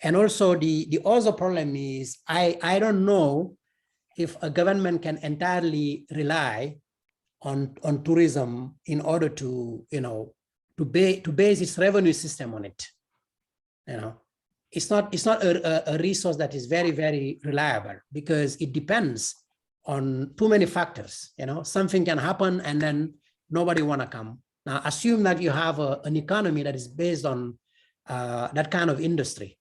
[SPEAKER 2] and also the other problem is I don't know if a government can entirely rely on tourism in order to, you know, to base its revenue system on it. You know, it's not a resource that is very, very reliable because it depends on too many factors. You know, something can happen and then nobody want to come. Now, assume that you have an economy that is based on that kind of industry.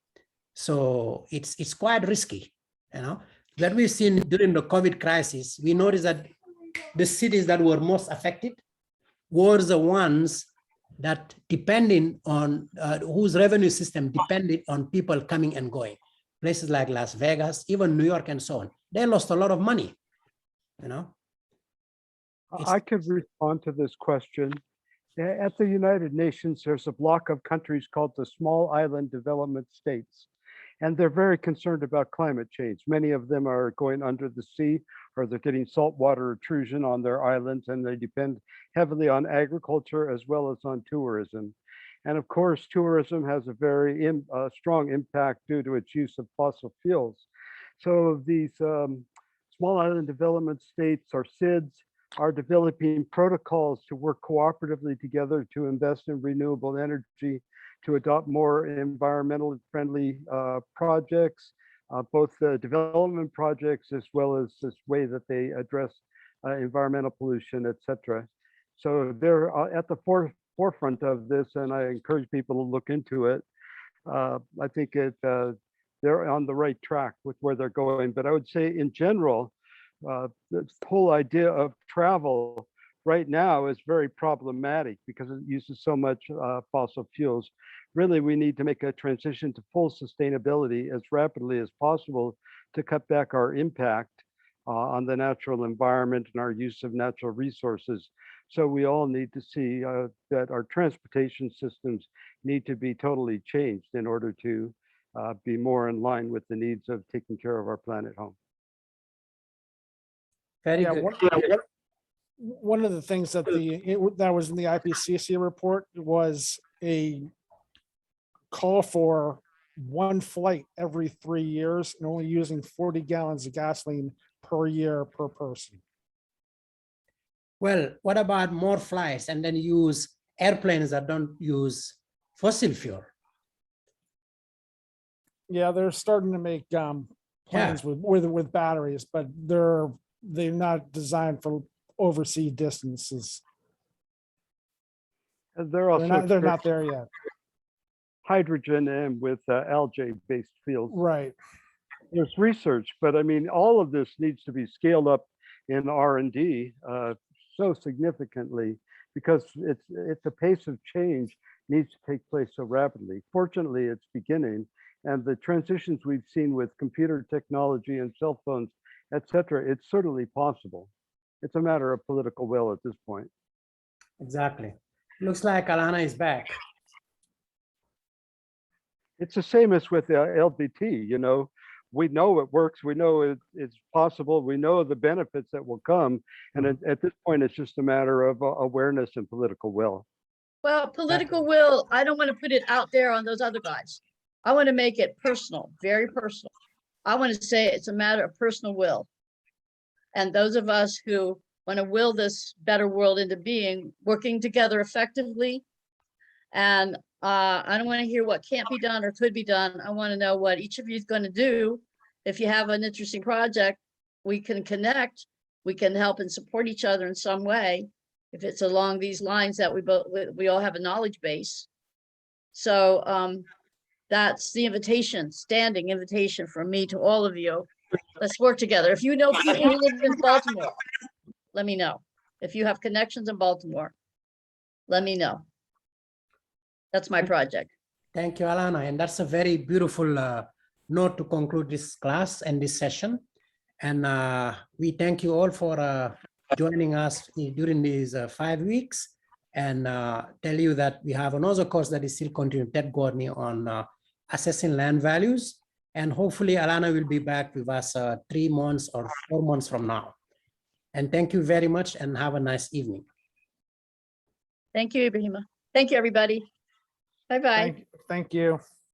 [SPEAKER 2] So it's quite risky. You know, that we've seen during the COVID crisis, we noticed that the cities that were most affected were the ones that depending on whose revenue system depended on people coming and going. Places like Las Vegas, even New York and so on. They lost a lot of money, you know.
[SPEAKER 5] I could respond to this question. At the United Nations, there's a block of countries called the Small Island Development States. And they're very concerned about climate change. Many of them are going under the sea, or they're getting saltwater intrusion on their islands, and they depend heavily on agriculture as well as on tourism. And of course, tourism has a very strong impact due to its use of fossil fuels. So these small island development states, or SIDS, are developing protocols to work cooperatively together to invest in renewable energy, to adopt more environmentally friendly projects, both development projects as well as this way that they address environmental pollution, etc. So they're at the forefront of this, and I encourage people to look into it. I think they're on the right track with where they're going. But I would say in general, this whole idea of travel right now is very problematic because it uses so much fossil fuels. Really, we need to make a transition to full sustainability as rapidly as possible to cut back our impact on the natural environment and our use of natural resources. So we all need to see that our transportation systems need to be totally changed in order to be more in line with the needs of taking care of our planet home.
[SPEAKER 2] Very
[SPEAKER 4] Yeah,
[SPEAKER 2] good.
[SPEAKER 4] one of the things that that was in the IPCC report was a call for one flight every 3 years and only using 40 gallons of gasoline per year per person.
[SPEAKER 2] Well, what about more flights and then use airplanes that don't use fossil fuel?
[SPEAKER 4] Yeah, they're starting to make plans with batteries, but they're not designed for overseas distances.
[SPEAKER 5] And they're also
[SPEAKER 4] They're not there yet.
[SPEAKER 5] hydrogen and with algae-based fields.
[SPEAKER 4] Right.
[SPEAKER 5] There's research, but I mean, all of this needs to be scaled up in R&D so significantly because it's the pace of change needs to take place so rapidly. Fortunately, it's beginning, and the transitions we've seen with computer technology and cell phones, etc., it's certainly possible. It's a matter of political will at this point.
[SPEAKER 2] Exactly. Looks like Alanna is back.
[SPEAKER 5] It's the same as with LBT, you know, we know it works, we know it's possible, we know the benefits that will come. And at this point, it's just a matter of awareness and political will.
[SPEAKER 1] Well, political will, I don't want to put it out there on those other guys. I want to make it personal, very personal. I want to say it's a matter of personal will. And those of us who want to will this better world into being, working together effectively. And I don't want to hear what can't be done or could be done. I want to know what each of you is going to do. If you have an interesting project, we can connect. We can help and support each other in some way. If it's along these lines that we all have a knowledge base. So that's the invitation, standing invitation from me to all of you. Let's work together. If you know people who live in Baltimore, let me know. If you have connections in Baltimore, let me know. That's my project.
[SPEAKER 2] Thank you, Alanna. And that's a very beautiful note to conclude this class and this session. And we thank you all for joining us during these 5 weeks, and tell you that we have another course that is still continuing, Ted Gordney, on assessing land values. And hopefully Alanna will be back with us 3 months or 4 months from now. And thank you very much and have a nice evening.
[SPEAKER 1] Thank you, Ibrahima. Thank you, everybody. Bye-bye.
[SPEAKER 4] Thank you.